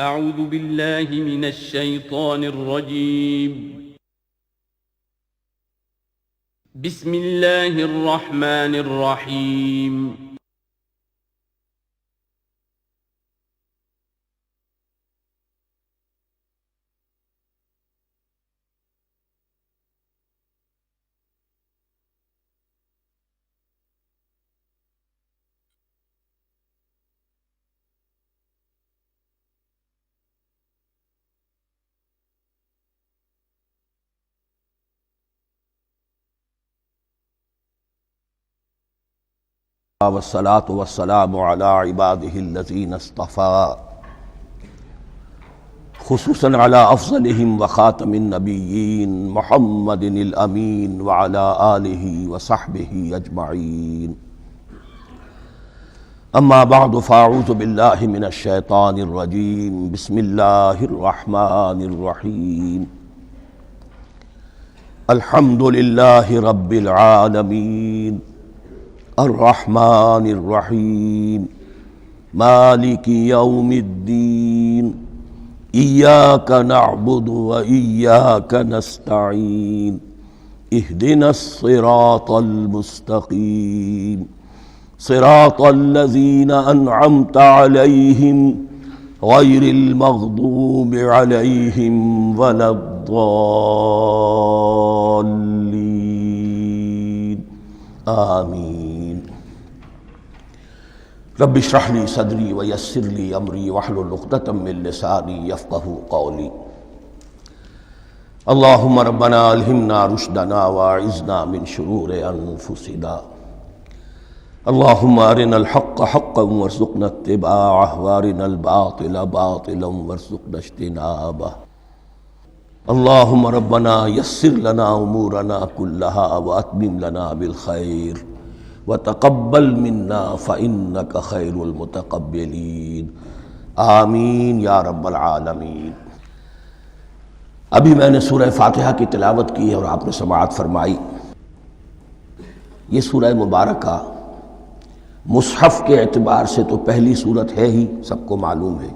اعوذ باللہ من الشیطان الرجیم بسم اللہ الرحمن الرحیم والصلاة والسلام على عباده الذين اصطفى خصوصا على أفضلهم وخاتم النبيين محمد الأمين وعلى آله وصحبه أجمعين. أما بعد فأعوذ بالله من الشيطان الرجيم. بسم الله الرحمن الرحيم. الحمد لله رب العالمين الرحمن الرحيم مالك يوم الدين إياك نعبد وإياك نستعين اهدنا الصراط المستقيم صراط الذين أنعمت عليهم غير المغضوب عليهم ولا الضالين آمين. رب اشرح لي صدري ويسر لي امري واحلل عقدة من لساني يفقهوا قولي. اللهم ربنا الهمنا رشدنا واعذنا من شرور انفسنا. اللهم ارنا الحق حقا وارزقنا اتباعه وارنا الباطل باطلا وارزقنا اجتنابه. اللهم ربنا يسر لنا امورنا كلها واتمم لنا بالخير وتقبل منا فإنك خير المتقبلين. آمین یا رب العالمین. ابھی میں نے سورہ فاتحہ کی تلاوت کی اور آپ نے سماعت فرمائی. یہ سورہ مبارکہ مصحف کے اعتبار سے تو پہلی صورت ہے ہی، سب کو معلوم ہے،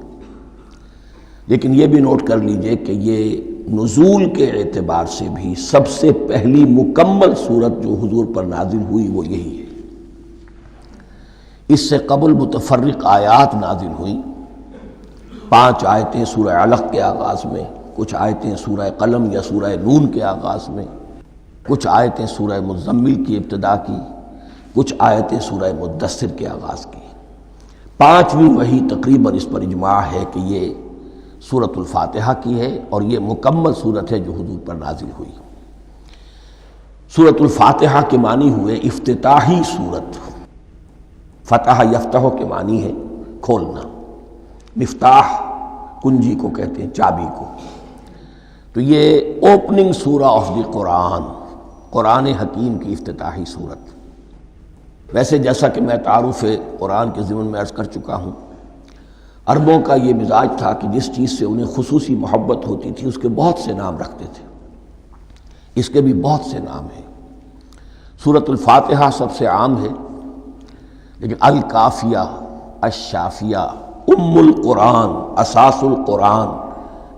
لیکن یہ بھی نوٹ کر لیجئے کہ یہ نزول کے اعتبار سے بھی سب سے پہلی مکمل صورت جو حضور پر نازل ہوئی وہ یہی ہے. اس سے قبل متفرق آیات نازل ہوئیں، 5 آیتیں سورہ علق کے آغاز میں، کچھ آیتیں سورہ قلم یا سورہ نون کے آغاز میں، کچھ آیتیں سورہ مزمل کی ابتدا کی، کچھ آیتیں سورہ مدثر کے آغاز کی. 5ویں وحی تقریباً اس پر اجماع ہے کہ یہ سورۃ الفاتحہ کی ہے اور یہ مکمل سورت ہے جو حضور پر نازل ہوئی. سورۃ الفاتحہ کے معنی ہوئے افتتاحی سورت. فتح یفتح کے معنی ہے کھولنا، مفتاح کنجی کو کہتے ہیں، چابی کو. تو یہ اوپننگ سورہ آف دی قرآن، قرآن حکیم کی افتتاحی صورت. ویسے جیسا کہ میں تعارف قرآن کے ضمن میں عرض کر چکا ہوں، عربوں کا یہ مزاج تھا کہ جس چیز سے انہیں خصوصی محبت ہوتی تھی اس کے بہت سے نام رکھتے تھے. اس کے بھی بہت سے نام ہیں. سورۃ الفاتحہ سب سے عام ہے، لیکن الکافیہ، الشافیہ، ام القرآن، اساس القرآن،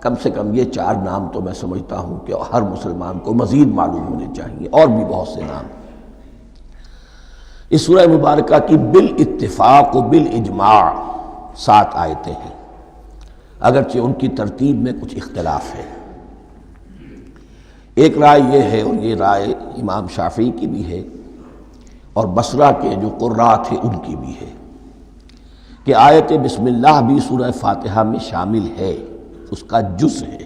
کم سے کم یہ 4 نام تو میں سمجھتا ہوں کہ ہر مسلمان کو مزید معلوم ہونے چاہیے، اور بھی بہت سے نام. اس سورہ مبارکہ کی بالاتفاق و بالاجماع 7 آیتیں ہیں، اگرچہ ان کی ترتیب میں کچھ اختلاف ہے. ایک رائے یہ ہے، اور یہ رائے امام شافعی کی بھی ہے اور بصرہ کے جو قراء تھے ان کی بھی ہے، کہ آیت بسم اللہ بھی سورہ فاتحہ میں شامل ہے، اس کا جز ہے.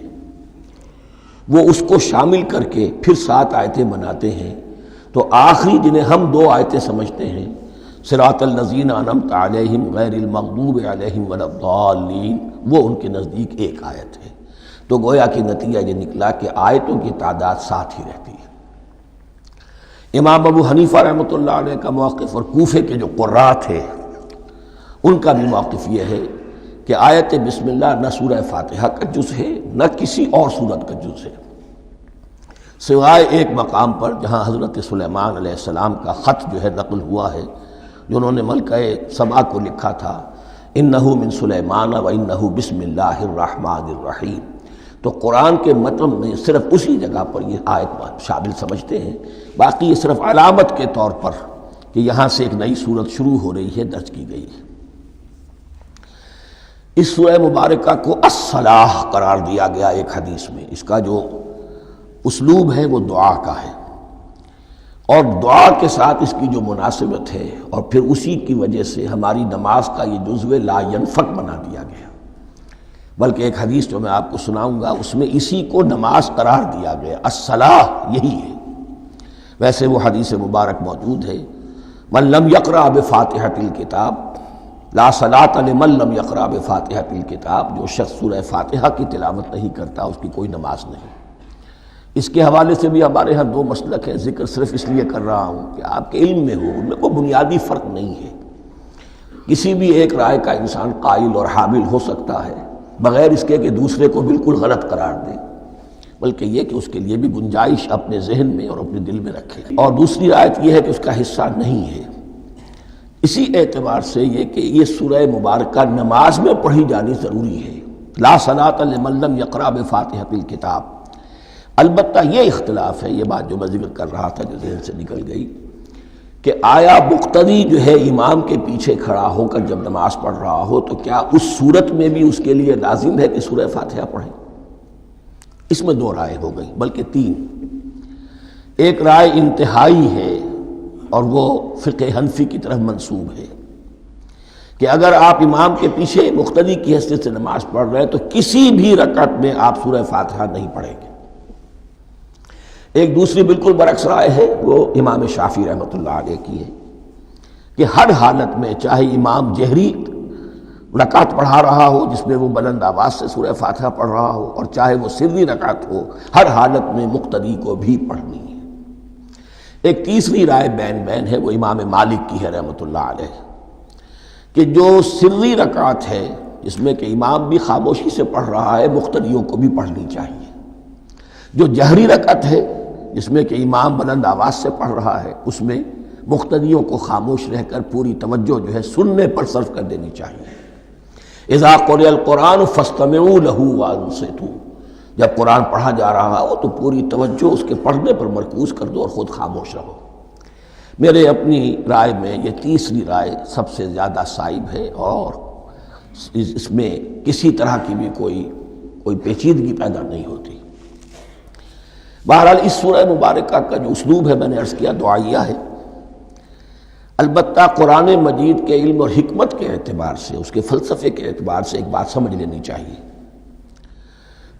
وہ اس کو شامل کر کے پھر 7 آیتیں بناتے ہیں. تو آخری جنہیں ہم 2 آیتیں سمجھتے ہیں، صراط الذین انعمت علیہم غیر المغضوب علیہم ولا الضالین، وہ ان کے نزدیک ایک آیت ہے. تو گویا کہ نتیجہ یہ نکلا کہ آیتوں کی تعداد 7 ہی رہتی ہے. امام ابو حنیفہ رحمۃ اللہ علیہ کا موقف اور کوفے کے جو قراء تھے ان کا بھی موقف یہ ہے کہ آیت بسم اللہ نہ سورہ فاتحہ کا جز ہے نہ کسی اور سورت کا جز ہے، سوائے ایک مقام پر جہاں حضرت سلیمان علیہ السلام کا خط جو ہے نقل ہوا ہے، جو انہوں نے ملکہ سبا کو لکھا تھا انہو من سلیمان و انہو بسم اللہ الرحمن الرحیم. تو قرآن کے متن میں صرف اسی جگہ پر یہ آیت شامل سمجھتے ہیں، باقی یہ صرف علامت کے طور پر کہ یہاں سے ایک نئی سورت شروع ہو رہی ہے درج کی گئی ہے. اس سورہ مبارکہ کو الصلاح قرار دیا گیا ایک حدیث میں. اس کا جو اسلوب ہے وہ دعا کا ہے، اور دعا کے ساتھ اس کی جو مناسبت ہے، اور پھر اسی کی وجہ سے ہماری نماز کا یہ جزو لا ینفک بنا دیا گیا. بلکہ ایک حدیث جو میں آپ کو سناؤں گا اس میں اسی کو نماز قرار دیا گیا، الصلاح یہی ہے. ویسے وہ حدیث مبارک موجود ہے، من لم یقرأ بفاتحۃ الکتاب لا صلاۃ لمن لم یقرأ بفاتحۃ الکتاب. جو شخص سورہ فاتحہ کی تلاوت نہیں کرتا اس کی کوئی نماز نہیں. اس کے حوالے سے بھی ہمارے ہاں دو مسلک ہیں، ذکر صرف اس لیے کر رہا ہوں کہ آپ کے علم میں ہو، ان میں کوئی بنیادی فرق نہیں ہے. کسی بھی ایک رائے کا انسان قائل اور حامل ہو سکتا ہے بغیر اس کے کہ دوسرے کو بالکل غلط قرار دے، بلکہ یہ کہ اس کے لیے بھی گنجائش اپنے ذہن میں اور اپنے دل میں رکھے. اور دوسری رائے یہ ہے کہ اس کا حصہ نہیں ہے. اسی اعتبار سے یہ کہ یہ سورہ مبارکہ نماز میں پڑھی جانی ضروری ہے، لا صلاۃ لمن لم یقرأ بفاتحۃ الکتاب. البتہ یہ اختلاف ہے، یہ بات جو میں ذکر کر رہا تھا جو ذہن سے نکل گئی، کہ آیا مقتدی جو ہے امام کے پیچھے کھڑا ہو کر جب نماز پڑھ رہا ہو تو کیا اس صورت میں بھی اس کے لیے لازم ہے کہ سورہ فاتحہ پڑھیں؟ اس میں دو رائے ہو گئی، بلکہ تین. ایک رائے انتہائی ہے اور وہ فقہ حنفی کی طرف منسوب ہے کہ اگر آپ امام کے پیچھے مقتدی کی حیثیت سے نماز پڑھ رہے ہیں تو کسی بھی رکعت میں آپ سورہ فاتحہ نہیں پڑھیں گے. ایک دوسری بالکل برعکس رائے ہے، وہ امام شافعی رحمۃ اللہ علیہ کی ہے کہ ہر حالت میں چاہے امام جہری رکعت پڑھا رہا ہو جس میں وہ بلند آواز سے سورہ فاتحہ پڑھ رہا ہو، اور چاہے وہ سری رکعت ہو، ہر حالت میں مقتدی کو بھی پڑھنی ہے. ایک تیسری رائے بین بین ہے، وہ امام مالک کی ہے رحمۃ اللہ علیہ، کہ جو سری رکعت ہے جس میں کہ امام بھی خاموشی سے پڑھ رہا ہے مقتدیوں کو بھی پڑھنی چاہیے. جو جہری رکعت ہے جس میں کہ امام بلند آواز سے پڑھ رہا ہے اس میں مقتدیوں کو خاموش رہ کر پوری توجہ جو ہے سننے پر صرف کر دینی چاہیے. اذا قرئ القرآن فاستمعوا له وانصتوا. جب قرآن پڑھا جا رہا ہو تو پوری توجہ اس کے پڑھنے پر مرکوز کر دو اور خود خاموش رہو. میرے اپنی رائے میں یہ تیسری رائے سب سے زیادہ صائب ہے، اور اس میں کسی طرح کی بھی کوئی پیچیدگی پیدا نہیں ہوتی. بہرحال اس سورہ مبارکہ کا جو اسلوب ہے میں نے عرض کیا دعائیہ ہے. البتہ قرآن مجید کے علم اور حکمت کے اعتبار سے، اس کے فلسفے کے اعتبار سے ایک بات سمجھ لینی چاہیے.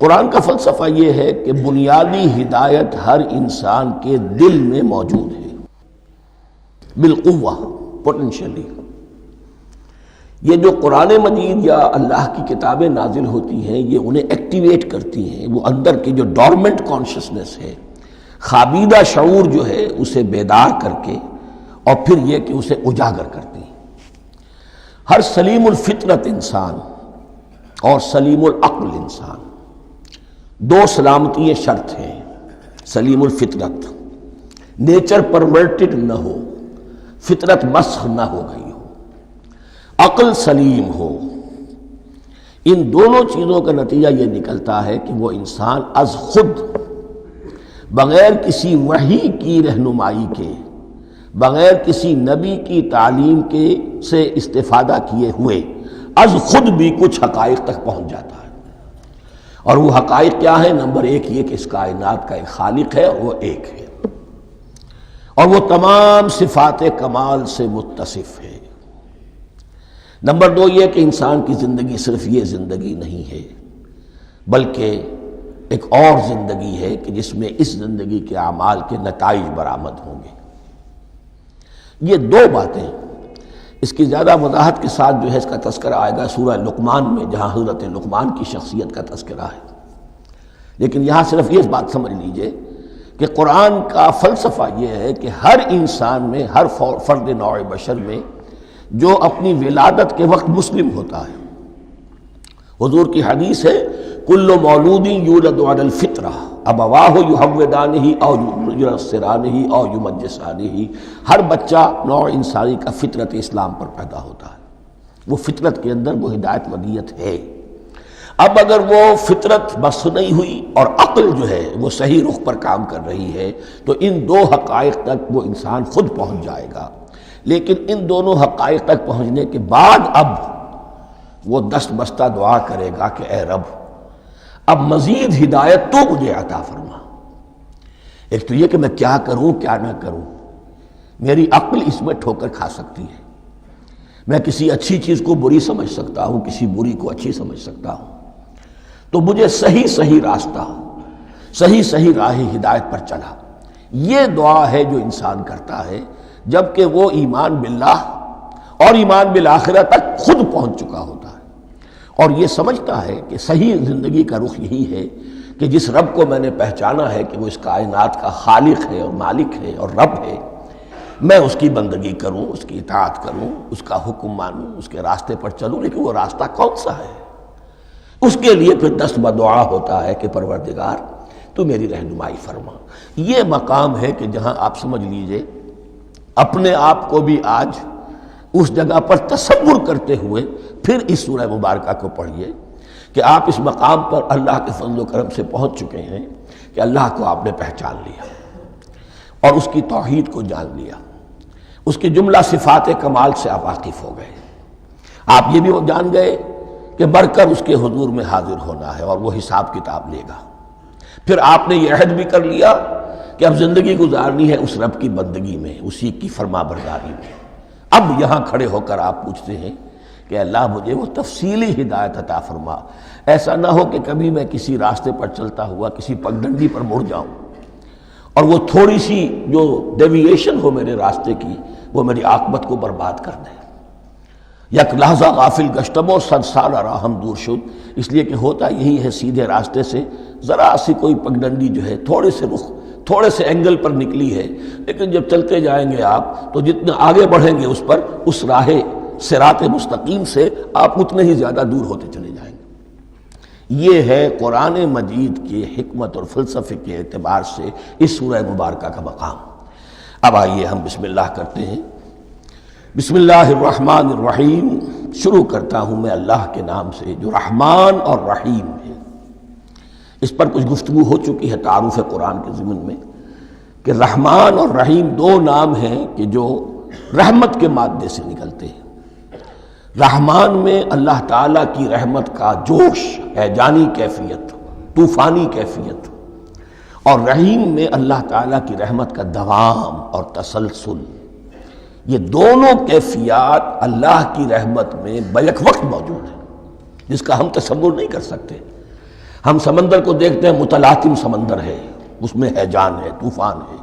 قرآن کا فلسفہ یہ ہے کہ بنیادی ہدایت ہر انسان کے دل میں موجود ہے بالقوہ، پوٹینشلی. یہ جو قرآن مجید یا اللہ کی کتابیں نازل ہوتی ہیں یہ انہیں ایکٹیویٹ کرتی ہیں، وہ اندر کی جو ڈورمنٹ کانشسنس ہے، خابیدہ شعور جو ہے اسے بیدار کر کے، اور پھر یہ کہ اسے اجاگر کرتی ہیں. ہر سلیم الفطرت انسان اور سلیم العقل انسان، دو سلامتی شرط ہیں. سلیم الفطرت، نیچر پرورٹڈ نہ ہو، فطرت مسخ نہ ہو گئی ہو، عقل سلیم ہو. ان دونوں چیزوں کا نتیجہ یہ نکلتا ہے کہ وہ انسان از خود بغیر کسی وحی کی رہنمائی کے، بغیر کسی نبی کی تعلیم کے سے استفادہ کیے ہوئے از خود بھی کچھ حقائق تک پہنچ جاتا ہے. اور وہ حقائق کیا ہیں؟ نمبر ایک یہ کہ اس کائنات کا ایک خالق ہے اور وہ ایک ہے، اور وہ تمام صفات کمال سے متصف ہے. نمبر دو یہ کہ انسان کی زندگی صرف یہ زندگی نہیں ہے بلکہ ایک اور زندگی ہے کہ جس میں اس زندگی کے اعمال کے نتائج برآمد ہوں گے. یہ دو باتیں، اس کی زیادہ وضاحت کے ساتھ جو ہے اس کا تذکرہ آئے گا سورہ لقمان میں، جہاں حضرت لقمان کی شخصیت کا تذکرہ ہے. لیکن یہاں صرف یہ بات سمجھ لیجئے کہ قرآن کا فلسفہ یہ ہے کہ ہر انسان میں، ہر فرد نوع بشر میں جو اپنی ولادت کے وقت مسلم ہوتا ہے. حضور کی حدیث ہے کل مولود یولد علی الفطرہ ابواہ یحودانہ او ینصرانہ او یمجسانہ. ہر بچہ نوع انسانی کا فطرت اسلام پر پیدا ہوتا ہے. وہ فطرت کے اندر وہ ہدایت ودیت ہے۔ اب اگر وہ فطرت بس نہیں ہوئی اور عقل جو ہے وہ صحیح رخ پر کام کر رہی ہے تو ان دو حقائق تک وہ انسان خود پہنچ جائے گا۔ لیکن ان دونوں حقائق تک پہنچنے کے بعد اب وہ دست بستہ دعا کرے گا کہ اے رب اب مزید ہدایت تو مجھے عطا فرما۔ ایک تو یہ کہ میں کیا کروں کیا نہ کروں، میری عقل اس میں ٹھوکر کھا سکتی ہے، میں کسی اچھی چیز کو بری سمجھ سکتا ہوں، کسی بری کو اچھی سمجھ سکتا ہوں، تو مجھے صحیح راستہ، صحیح راہ ہدایت پر چلا۔ یہ دعا ہے جو انسان کرتا ہے جبکہ وہ ایمان باللہ اور ایمان بالآخرہ تک خود پہنچ چکا ہوتا ہے، اور یہ سمجھتا ہے کہ صحیح زندگی کا رخ یہی ہے کہ جس رب کو میں نے پہچانا ہے کہ وہ اس کائنات کا خالق ہے اور مالک ہے اور رب ہے، میں اس کی بندگی کروں، اس کی اطاعت کروں، اس کا حکم مانوں، اس کے راستے پر چلوں۔ لیکن وہ راستہ کون سا ہے؟ اس کے لیے پھر دست بدعا ہوتا ہے کہ پروردگار تو میری رہنمائی فرما۔ یہ مقام ہے کہ جہاں آپ سمجھ لیجئے اپنے آپ کو بھی آج اس جگہ پر تصور کرتے ہوئے پھر اس سورہ مبارکہ کو پڑھیے کہ آپ اس مقام پر اللہ کے فضل و کرم سے پہنچ چکے ہیں کہ اللہ کو آپ نے پہچان لیا اور اس کی توحید کو جان لیا، اس کی جملہ صفات کمال سے آپ واقف ہو گئے۔ آپ یہ بھی جان گئے کہ بڑھ کر اس کے حضور میں حاضر ہونا ہے اور وہ حساب کتاب لے گا۔ پھر آپ نے یہ عہد بھی کر لیا کہ اب زندگی گزارنی ہے اس رب کی بندگی میں، اسی کی فرما برداری میں۔ اب یہاں کھڑے ہو کر آپ پوچھتے ہیں کہ اللہ مجھے وہ تفصیلی ہدایت عطا فرما، ایسا نہ ہو کہ کبھی میں کسی راستے پر چلتا ہوا کسی پگڈنڈی پر مڑ جاؤں اور وہ تھوڑی سی جو ڈیوییشن ہو میرے راستے کی وہ میری عاقبت کو برباد کر دے۔ یک لحظہ غافل گشتم و 100 سال راہم دور شد، اس لیے کہ ہوتا یہی ہے سیدھے راستے سے ذرا سی کوئی پگڈنڈی جو ہے تھوڑے سے اینگل پر نکلی ہے، لیکن جب چلتے جائیں گے آپ تو جتنے آگے بڑھیں گے اس پر، اس راہ صراط مستقیم سے آپ اتنے ہی زیادہ دور ہوتے چلے جائیں گے۔ یہ ہے قرآن مجید کی حکمت اور فلسفے کے اعتبار سے اس سورہ مبارکہ کا مقام۔ اب آئیے ہم بسم اللہ کرتے ہیں۔ بسم اللہ الرحمن الرحیم، شروع کرتا ہوں میں اللہ کے نام سے جو رحمان اور رحیم ہے۔ اس پر کچھ گفتگو ہو چکی ہے تعارف قرآن کے ضمن میں کہ رحمان اور رحیم دو نام ہیں کہ جو رحمت کے مادے سے نکلتے ہیں۔ رحمان میں اللہ تعالیٰ کی رحمت کا جوش ہے، جانی کیفیت، طوفانی کیفیت، اور رحیم میں اللہ تعالیٰ کی رحمت کا دوام اور تسلسل۔ یہ دونوں کیفیات اللہ کی رحمت میں بیک وقت موجود ہیں، جس کا ہم تصور نہیں کر سکتے۔ ہم سمندر کو دیکھتے ہیں، متلاطم سمندر ہے، اس میں ہیجان ہے، طوفان ہے۔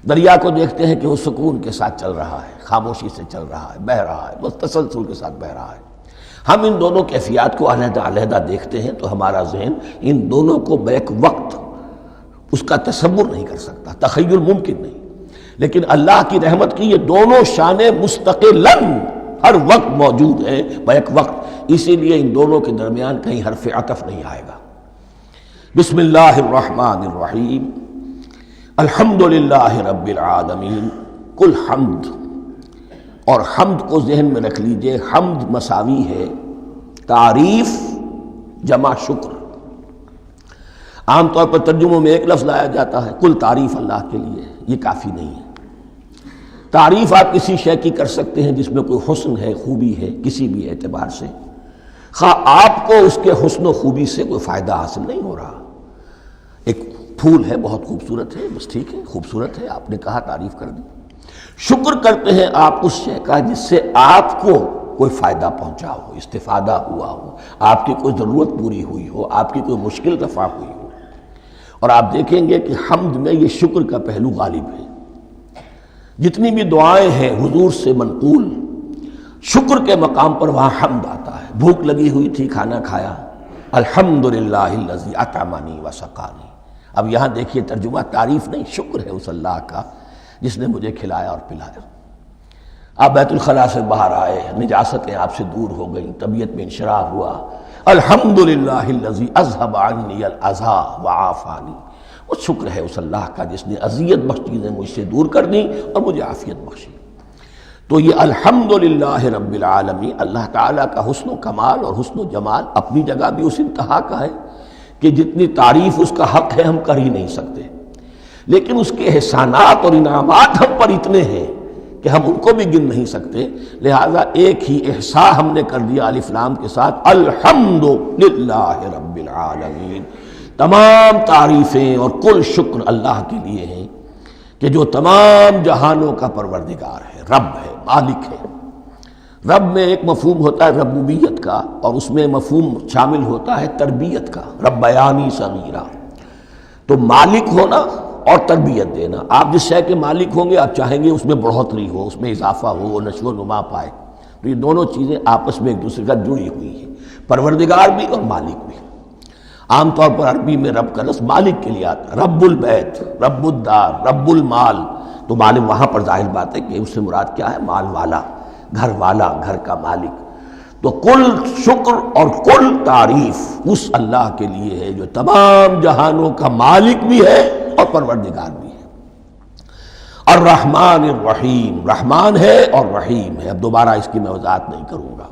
دریا کو دیکھتے ہیں کہ وہ سکون کے ساتھ چل رہا ہے، خاموشی سے چل رہا ہے، بہہ رہا ہے، بس تسلسل کے ساتھ بہہ رہا ہے۔ ہم ان دونوں کیفیات کو علیحدہ علیحدہ دیکھتے ہیں تو ہمارا ذہن ان دونوں کو بیک وقت اس کا تصور نہیں کر سکتا، تخیل ممکن نہیں۔ لیکن اللہ کی رحمت کی یہ دونوں شانیں مستقلاً ہر وقت موجود ہیں، بیک وقت، اسی لیے ان دونوں کے درمیان کہیں حرف عطف نہیں آئے گا۔ بسم اللہ الرحمن الرحیم، الحمدللہ رب العالمین۔ کل حمد، اور حمد کو ذہن میں رکھ لیجئے، حمد مساوی ہے تعریف جمع شکر۔ عام طور پر ترجموں میں ایک لفظ لایا جاتا ہے، کل تعریف اللہ کے لیے، یہ کافی نہیں ہے۔ تعریف آپ کسی شے کی کر سکتے ہیں جس میں کوئی حسن ہے، خوبی ہے، کسی بھی اعتبار سے، خواہ آپ کو اس کے حسن و خوبی سے کوئی فائدہ حاصل نہیں ہو رہا۔ ایک پھول ہے، بہت خوبصورت ہے، بس ٹھیک ہے، خوبصورت ہے، آپ نے کہا، تعریف کر دی۔ شکر کرتے ہیں آپ اس شے کا جس سے آپ کو کوئی فائدہ پہنچا ہو، استفادہ ہوا ہو، آپ کی کوئی ضرورت پوری ہوئی ہو، آپ کی کوئی مشکل رفع ہوئی ہو۔ اور آپ دیکھیں گے کہ حمد میں یہ شکر کا پہلو غالب ہے۔ جتنی بھی دعائیں ہیں حضور سے منقول، شکر کے مقام پر وہاں حمد آتا ہے۔ بھوک لگی ہوئی تھی، کھانا کھایا، الحمدللہ الذی اطعمنی وسقانی۔ اب یہاں دیکھیے ترجمہ تعریف نہیں، شکر ہے اس اللہ کا جس نے مجھے کھلایا اور پلایا۔ آپ بیت الخلاء سے باہر آئے، نجاستیں آپ سے دور ہو گئیں، طبیعت میں انشراح ہوا، الحمدللہ الذی اذھب عنی الاذی وعافانی۔ وہ شکر ہے اس اللہ کا جس نے اذیت بخش چیزیں مجھ سے دور کر دیں اور مجھے عافیت بخشی۔ تو یہ الحمدللہ رب العالمین، اللہ تعالیٰ کا حسن و کمال اور حسن و جمال اپنی جگہ بھی اس انتہا کا ہے کہ جتنی تعریف اس کا حق ہے ہم کر ہی نہیں سکتے، لیکن اس کے احسانات اور انعامات ہم پر اتنے ہیں کہ ہم ان کو بھی گن نہیں سکتے، لہذا ایک ہی احصاء ہم نے کر دیا الف لام کے ساتھ، الحمدللہ رب العالمین، تمام تعریفیں اور کل شکر اللہ کے لیے ہیں کہ جو تمام جہانوں کا پروردگار ہے، رب ہے، مالک ہے۔ رب میں ایک مفہوم ہوتا ہے ربوبیت کا، اور اس میں مفہوم شامل ہوتا ہے تربیت کا، ربیانی صغیرہ۔ تو مالک ہونا اور تربیت دینا، آپ جس شے کے مالک ہوں گے آپ چاہیں گے اس میں بڑھوتری ہو، اس میں اضافہ ہو، وہ نشو و نما پائے، تو یہ دونوں چیزیں آپس میں ایک دوسرے کا جڑی ہوئی ہیں، پروردگار بھی اور مالک بھی۔ عام طور پر عربی میں رب کا لفظ مالک کے لیے آتا ہے، رب البیت، رب الدار، رب المال، تو مالک وہاں پر ظاہر بات ہے کہ اس سے مراد کیا ہے، مال والا، گھر والا، گھر کا مالک۔ تو کل شکر اور کل تعریف اس اللہ کے لیے ہے جو تمام جہانوں کا مالک بھی ہے اور پروردگار بھی ہے۔ الرحمن الرحیم، رحمان ہے اور رحیم ہے، اب دوبارہ اس کی میں وضاحت نہیں کروں گا۔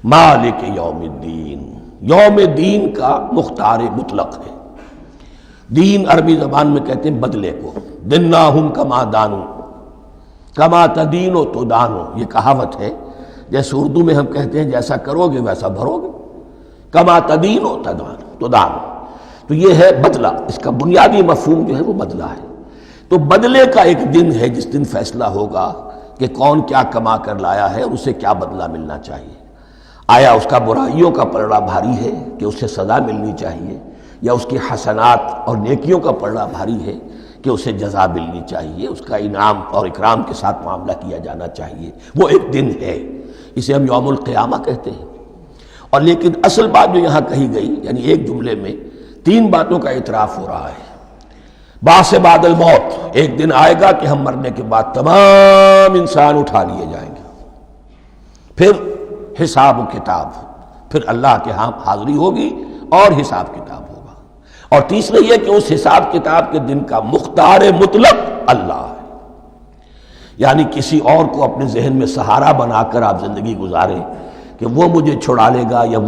مالک یوم الدین، یوم دین کا مختار مطلق ہے۔ دین عربی زبان میں کہتے ہیں بدلے کو، دناہم کما دانو، کما تدینو تو دانو، یہ کہاوت ہے، جیسے اردو میں ہم کہتے ہیں جیسا کرو گے ویسا بھرو گے، کما تدینو تو دانو، تو یہ ہے بدلہ، اس کا بنیادی مفہوم جو ہے وہ بدلہ ہے۔ تو بدلے کا ایک دن ہے جس دن فیصلہ ہوگا کہ کون کیا کما کر لایا ہے اور اسے کیا بدلہ ملنا چاہیے۔ آیا اس کا برائیوں کا پلڑا بھاری ہے کہ اسے سزا ملنی چاہیے، یا اس کی حسنات اور نیکیوں کا پلڑا بھاری ہے کہ اسے جزا ملنی چاہیے، اس کا انعام اور اکرام کے ساتھ معاملہ کیا جانا چاہیے، وہ ایک دن ہے، اسے ہم یوم القیامہ کہتے ہیں۔ اور لیکن اصل بات جو یہاں کہی گئی، یعنی ایک جملے میں تین باتوں کا اعتراف ہو رہا ہے۔ بعث بعد الموت، ایک دن آئے گا کہ ہم مرنے کے بعد تمام انسان اٹھا لیے جائیں گے، پھر حساب و کتاب، پھر اللہ کے ہاں حاضری ہوگی اور حساب کتاب ہوگا، اور تیسرا یہ کہ اس حساب کتاب کے دن کا مختار مطلق اللہ ہے، یعنی کسی اور کو اپنے ذہن میں سہارا بنا کر آپ زندگی گزاریں کہ وہ مجھے چھڑا لے گا، یا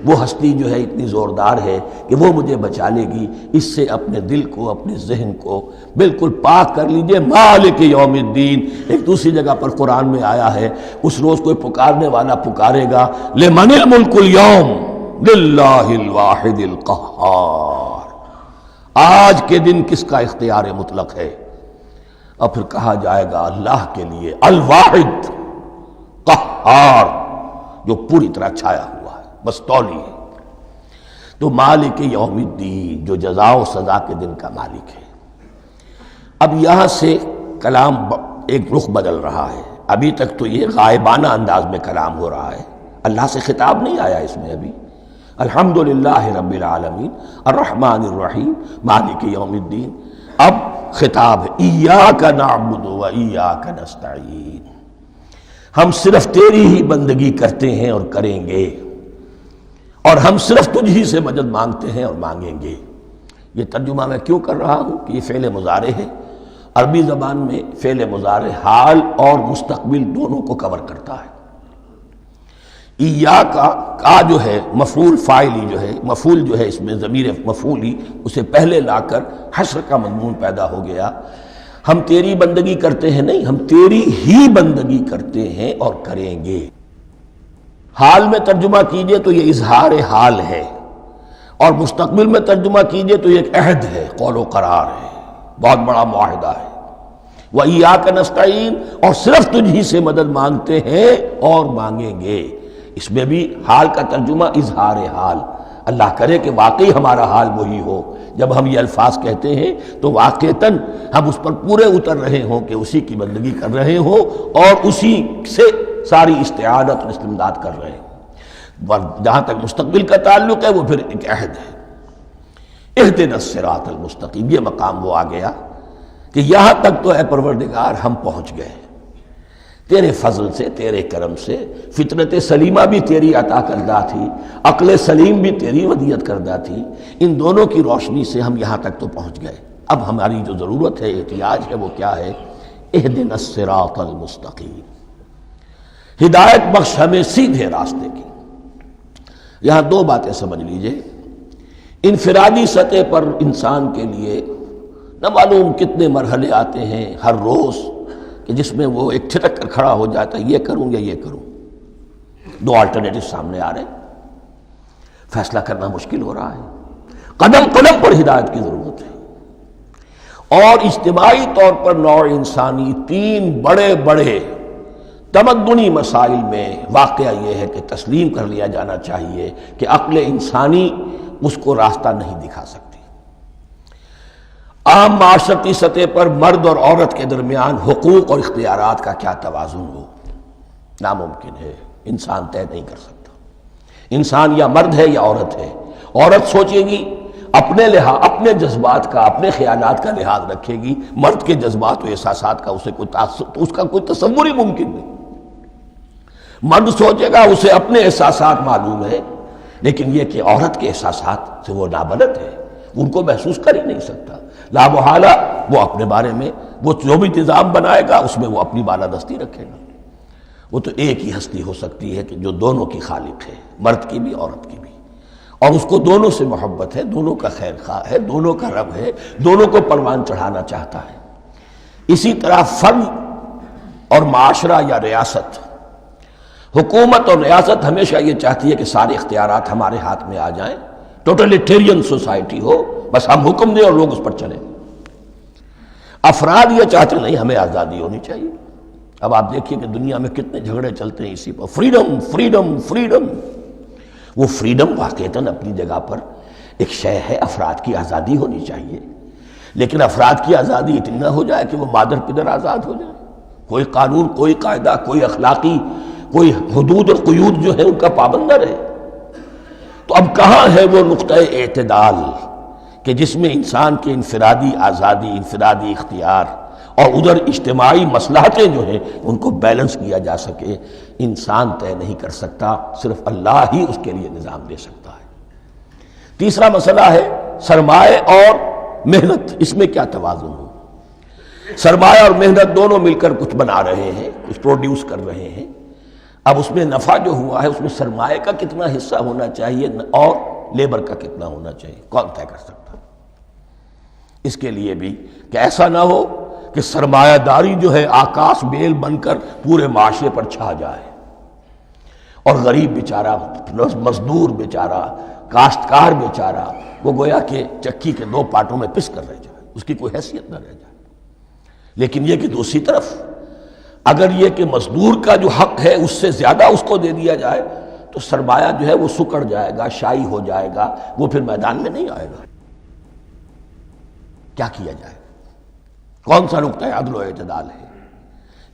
وہ ہستی جو ہے اتنی زوردار ہے کہ وہ مجھے بچا لے گی، اس سے اپنے دل کو، اپنے ذہن کو بالکل پاک کر لیجئے۔ مالک یوم الدین، ایک دوسری جگہ پر قرآن میں آیا ہے، اس روز کوئی پکارنے والا پکارے گا، لمن الملک اليوم للہ الواحد القہار، آج کے دن کس کا اختیار مطلق ہے؟ اور پھر کہا جائے گا اللہ کے لیے، الواحد قہار، جو پوری طرح چھایا ہوا ہے، مستولی ہے۔ تو مالک یوم الدین، جو جزا و سزا کے دن کا مالک ہے۔ اب یہاں سے کلام ایک رخ بدل رہا ہے، ابھی تک تو یہ غائبانہ انداز میں کلام ہو رہا ہے، اللہ سے خطاب نہیں آیا اس میں ابھی۔ الحمدللہ رب العالمین الرحمن الرحیم مالک یوم الدین، اب خطاب ہے، ایاک نعبد و ایاک نستعین، ہم صرف تیری ہی بندگی کرتے ہیں اور کریں گے، اور ہم صرف تجھ ہی سے مدد مانگتے ہیں اور مانگیں گے۔ یہ ترجمہ میں کیوں کر رہا ہوں کہ یہ فعل مضارع ہے، عربی زبان میں فعل مضارع حال اور مستقبل دونوں کو کور کرتا ہے۔ کا جو ہے مفعول فاعلی جو ہے، مفعول جو ہے اس میں ضمیر مفعولی، اسے پہلے لا کر حشر کا مضمون پیدا ہو گیا۔ ہم تیری بندگی کرتے ہیں نہیں، ہم تیری ہی بندگی کرتے ہیں اور کریں گے۔ حال میں ترجمہ کیجئے تو یہ اظہار حال ہے، اور مستقبل میں ترجمہ کیجئے تو یہ ایک عہد ہے، قول و قرار ہے، بہت بڑا معاہدہ ہے۔ وَإِيَّاكَ نَسْتَعِينُ، اور صرف تجھ ہی سے مدد مانگتے ہیں اور مانگیں گے۔ اس میں بھی حال کا ترجمہ اظہار حال، اللہ کرے کہ واقعی ہمارا حال وہی ہو، جب ہم یہ الفاظ کہتے ہیں تو واقعتاً ہم اس پر پورے اتر رہے ہوں کہ اسی کی بندگی کر رہے ہوں اور اسی سے ساری استعانت اور استمداد کر رہے ہیں۔ جہاں تک مستقبل کا تعلق ہے وہ پھر ایک عہد ہے، اہدنا الصراط المستقیم، یہ مقام وہ آ گیا کہ یہاں تک تو اے پروردگار ہم پہنچ گئے، تیرے فضل سے، تیرے کرم سے، فطرت سلیمہ بھی تیری عطا کردہ تھی، عقل سلیم بھی تیری ودیعت کردہ تھی، ان دونوں کی روشنی سے ہم یہاں تک تو پہنچ گئے۔ اب ہماری جو ضرورت ہے، احتیاج ہے، وہ کیا ہے؟ اہدنا الصراط المستقیم، ہدایت بخش ہمیں سیدھے راستے کی۔ یہاں دو باتیں سمجھ لیجئے، انفرادی سطح پر انسان کے لیے نہ معلوم کتنے مرحلے آتے ہیں ہر روز کہ جس میں وہ ایک ٹھٹک کر کھڑا ہو جاتا ہے، یہ کروں یا یہ کروں، دو آلٹرنیٹو سامنے آ رہے ہیں، فیصلہ کرنا مشکل ہو رہا ہے، قدم قدم پر ہدایت کی ضرورت ہے۔ اور اجتماعی طور پر نوع انسانی تین بڑے بڑے تمدنی مسائل میں واقعہ یہ ہے کہ تسلیم کر لیا جانا چاہیے کہ عقل انسانی اس کو راستہ نہیں دکھا سکتی۔ عام معاشرتی سطح پر مرد اور عورت کے درمیان حقوق اور اختیارات کا کیا توازن ہو، ناممکن ہے، انسان طے نہیں کر سکتا۔ انسان یا مرد ہے یا عورت ہے، عورت سوچے گی اپنے لحاظ، اپنے جذبات کا، اپنے خیالات کا لحاظ رکھے گی، مرد کے جذبات و احساسات کا اس کا کوئی تصور ہی ممکن نہیں۔ مرد سوچے گا اسے اپنے احساسات معلوم ہے، لیکن یہ کہ عورت کے احساسات سے وہ نابلد ہے، ان کو محسوس کر ہی نہیں سکتا، لا محالہ وہ اپنے بارے میں وہ جو بھی نظام بنائے گا اس میں وہ اپنی بالادستی رکھے گا۔ وہ تو ایک ہی ہستی ہو سکتی ہے کہ جو دونوں کی خالق ہے، مرد کی بھی عورت کی بھی، اور اس کو دونوں سے محبت ہے، دونوں کا خیر خواہ ہے، دونوں کا رب ہے، دونوں کو پروان چڑھانا چاہتا ہے۔ اسی طرح فرد اور معاشرہ یا ریاست، حکومت اور ریاست ہمیشہ یہ چاہتی ہے کہ سارے اختیارات ہمارے ہاتھ میں آ جائیں، ٹوٹلیٹیرین سوسائٹی ہو، بس ہم حکم دیں اور لوگ اس پر چلیں۔ افراد یہ چاہتے نہیں، ہمیں آزادی ہونی چاہیے۔ اب آپ دیکھیے کہ دنیا میں کتنے جھگڑے چلتے ہیں اسی پر، فریڈم فریڈم فریڈم۔ وہ فریڈم واقعتاً اپنی جگہ پر ایک شے ہے، افراد کی آزادی ہونی چاہیے، لیکن افراد کی آزادی اتنی نہ ہو جائے کہ وہ مادر پدر آزاد ہو جائے، کوئی قانون، کوئی قاعدہ، کوئی اخلاقی، کوئی حدود اور قیود جو ہے ان کا پابند نہ رہے۔ تو اب کہاں ہے وہ نقطہ اعتدال کہ جس میں انسان کے انفرادی آزادی، انفرادی اختیار اور ادھر اجتماعی مصلحتیں جو ہیں ان کو بیلنس کیا جا سکے؟ انسان طے نہیں کر سکتا، صرف اللہ ہی اس کے لیے نظام دے سکتا ہے۔ تیسرا مسئلہ ہے سرمایہ اور محنت، اس میں کیا توازن ہو؟ سرمایہ اور محنت دونوں مل کر کچھ بنا رہے ہیں، کچھ پروڈیوس کر رہے ہیں۔ اب اس میں نفع جو ہوا ہے اس میں سرمایہ کا کتنا حصہ ہونا چاہیے اور لیبر کا کتنا ہونا چاہیے، کون طے کر سکتا؟ اس کے لیے بھی کہ ایسا نہ ہو کہ سرمایہ داری جو ہے آکاش بیل بن کر پورے معاشرے پر چھا جائے، اور غریب بیچارہ، مزدور بیچارہ، کاشتکار بیچارہ وہ گویا کہ چکی کے دو پارٹوں میں پس کر رہ جائے، اس کی کوئی حیثیت نہ رہ جائے۔ لیکن یہ کہ دوسری طرف اگر یہ کہ مزدور کا جو حق ہے اس سے زیادہ اس کو دے دیا جائے تو سرمایہ جو ہے وہ سکڑ جائے گا، شائی ہو جائے گا، وہ پھر میدان میں نہیں آئے گا۔ کیا کیا جائے؟ کون سا نقطہ عدل و اعتدال ہے؟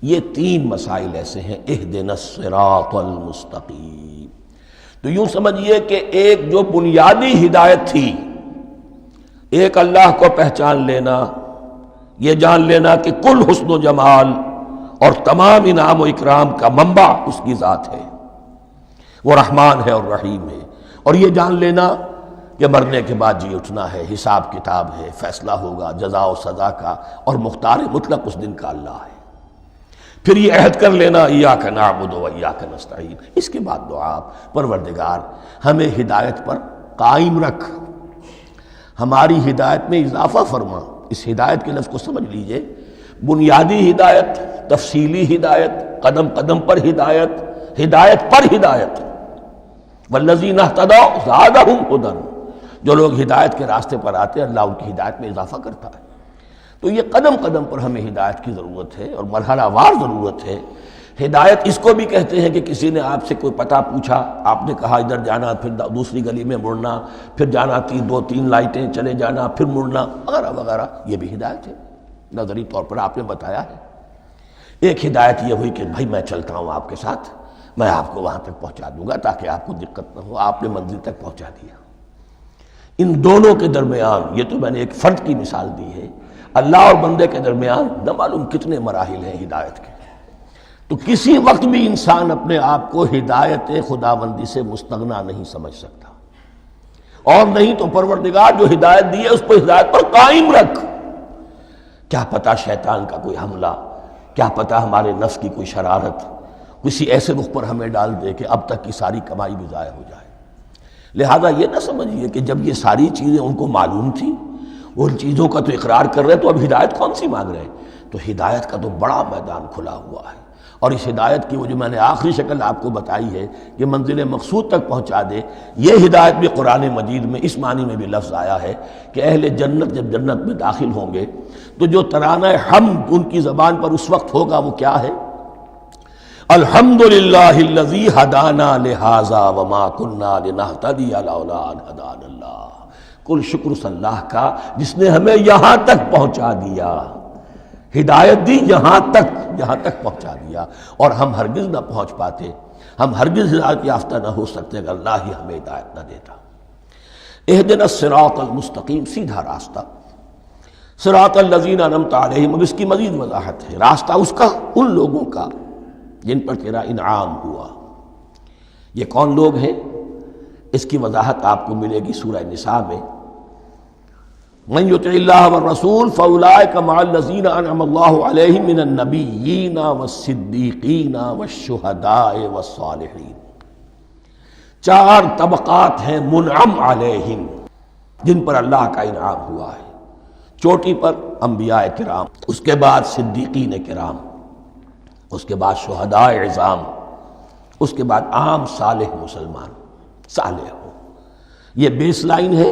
یہ تین مسائل ایسے ہیں، اہدنا الصراط المستقیم۔ تو یوں سمجھیے کہ ایک جو بنیادی ہدایت تھی، ایک اللہ کو پہچان لینا، یہ جان لینا کہ کل حسن و جمال اور تمام انعام و اکرام کا منبع اس کی ذات ہے، وہ رحمان ہے اور رحیم ہے، اور یہ جان لینا کہ مرنے کے بعد جی اٹھنا ہے، حساب کتاب ہے، فیصلہ ہوگا جزا و سزا کا، اور مختار مطلق اس دن کا اللہ ہے۔ پھر یہ عہد کر لینا ایاک نعبد و ایاک نستعین۔ اس کے بعد دعا، پروردگار ہمیں ہدایت پر قائم رکھ، ہماری ہدایت میں اضافہ فرما۔ اس ہدایت کے لفظ کو سمجھ لیجئے، بنیادی ہدایت، تفصیلی ہدایت، قدم قدم پر ہدایت، ہدایت پر ہدایت۔ والذین اہتدوا زادہم ھدی، جو لوگ ہدایت کے راستے پر آتے ہیں اللہ ان کی ہدایت میں اضافہ کرتا ہے۔ تو یہ قدم قدم پر ہمیں ہدایت کی ضرورت ہے اور مرحلہ وار ضرورت ہے۔ ہدایت اس کو بھی کہتے ہیں کہ کسی نے آپ سے کوئی پتہ پوچھا، آپ نے کہا ادھر جانا، پھر دوسری گلی میں مڑنا، پھر جانا دو تین لائٹیں چلے جانا، پھر مڑنا، وغیرہ وغیرہ، یہ بھی ہدایت ہے، نظری طور پر آپ نے بتایا ہے۔ ایک ہدایت یہ ہوئی کہ بھائی میں چلتا ہوں آپ کے ساتھ، میں آپ کو وہاں تک پہنچا دوں گا تاکہ آپ کو دقت نہ ہو، آپ نے منزل تک پہنچا دیا۔ ان دونوں کے درمیان، یہ تو میں نے ایک فرد کی مثال دی ہے، اللہ اور بندے کے درمیان نہ معلوم کتنے مراحل ہیں ہدایت کے۔ تو کسی وقت بھی انسان اپنے آپ کو ہدایت خداوندی سے مستغنا نہیں سمجھ سکتا، اور نہیں تو پروردگار جو ہدایت دی ہے اس کو ہدایت پر قائم رکھ۔ کیا پتہ شیطان کا کوئی حملہ کیا پتہ ہمارے نفس کی کوئی شرارت کسی ایسے رخ پر ہمیں ڈال دے کہ اب تک کی ساری کمائی بھی ضائع ہو جائے۔ لہذا یہ نہ سمجھیے کہ جب یہ ساری چیزیں ان کو معلوم تھیں، وہ ان چیزوں کا تو اقرار کر رہے، تو اب ہدایت کون سی مانگ رہے ہیں؟ تو ہدایت کا تو بڑا میدان کھلا ہوا ہے، اور اس ہدایت کی وہ جو میں نے آخری شکل آپ کو بتائی ہے کہ منزل مقصود تک پہنچا دے، یہ ہدایت بھی قرآن مجید میں اس معنی میں بھی لفظ آیا ہے کہ اہل جنت جب جنت میں داخل ہوں گے تو جو ترانہ حمد ان کی زبان پر اس وقت ہوگا وہ کیا ہے؟ الحمدللہ الذی ہدانا لہذا وما کننا لنہتدی لولا ان ہدانا اللہ۔ کل شکر اللہ کا جس نے ہمیں یہاں تک پہنچا دیا، ہدایت دی یہاں تک پہنچا دیا، اور ہم ہرگز نہ پہنچ پاتے، ہم ہرگز ہدایت یافتہ نہ ہو سکتے اگر اللہ ہی ہمیں ہدایت نہ دیتا۔ اہدنا الصراط المستقیم، سیدھا راستہ، صراط الذین انعمت علیہم، اب اس کی مزید وضاحت ہے، راستہ اس کا ان لوگوں کا جن پر تیرا انعام ہوا۔ یہ کون لوگ ہیں؟ اس کی وضاحت آپ کو ملے گی سورہ نساء میں، من یطع اللہ والرسول فاولئک مع الذین انعم اللہ علیہم من النبیین والصدیقین والشہداء والصالحین۔ چار طبقات ہیں منعم علیہم جن پر اللہ کا انعام ہوا ہے۔ چوٹی پر انبیاء کرام، اس کے بعد صدیقین کرام، اس کے بعد شہداء عظام، اس کے بعد عام صالح مسلمان، صالح ہو۔ یہ بیس لائن ہے،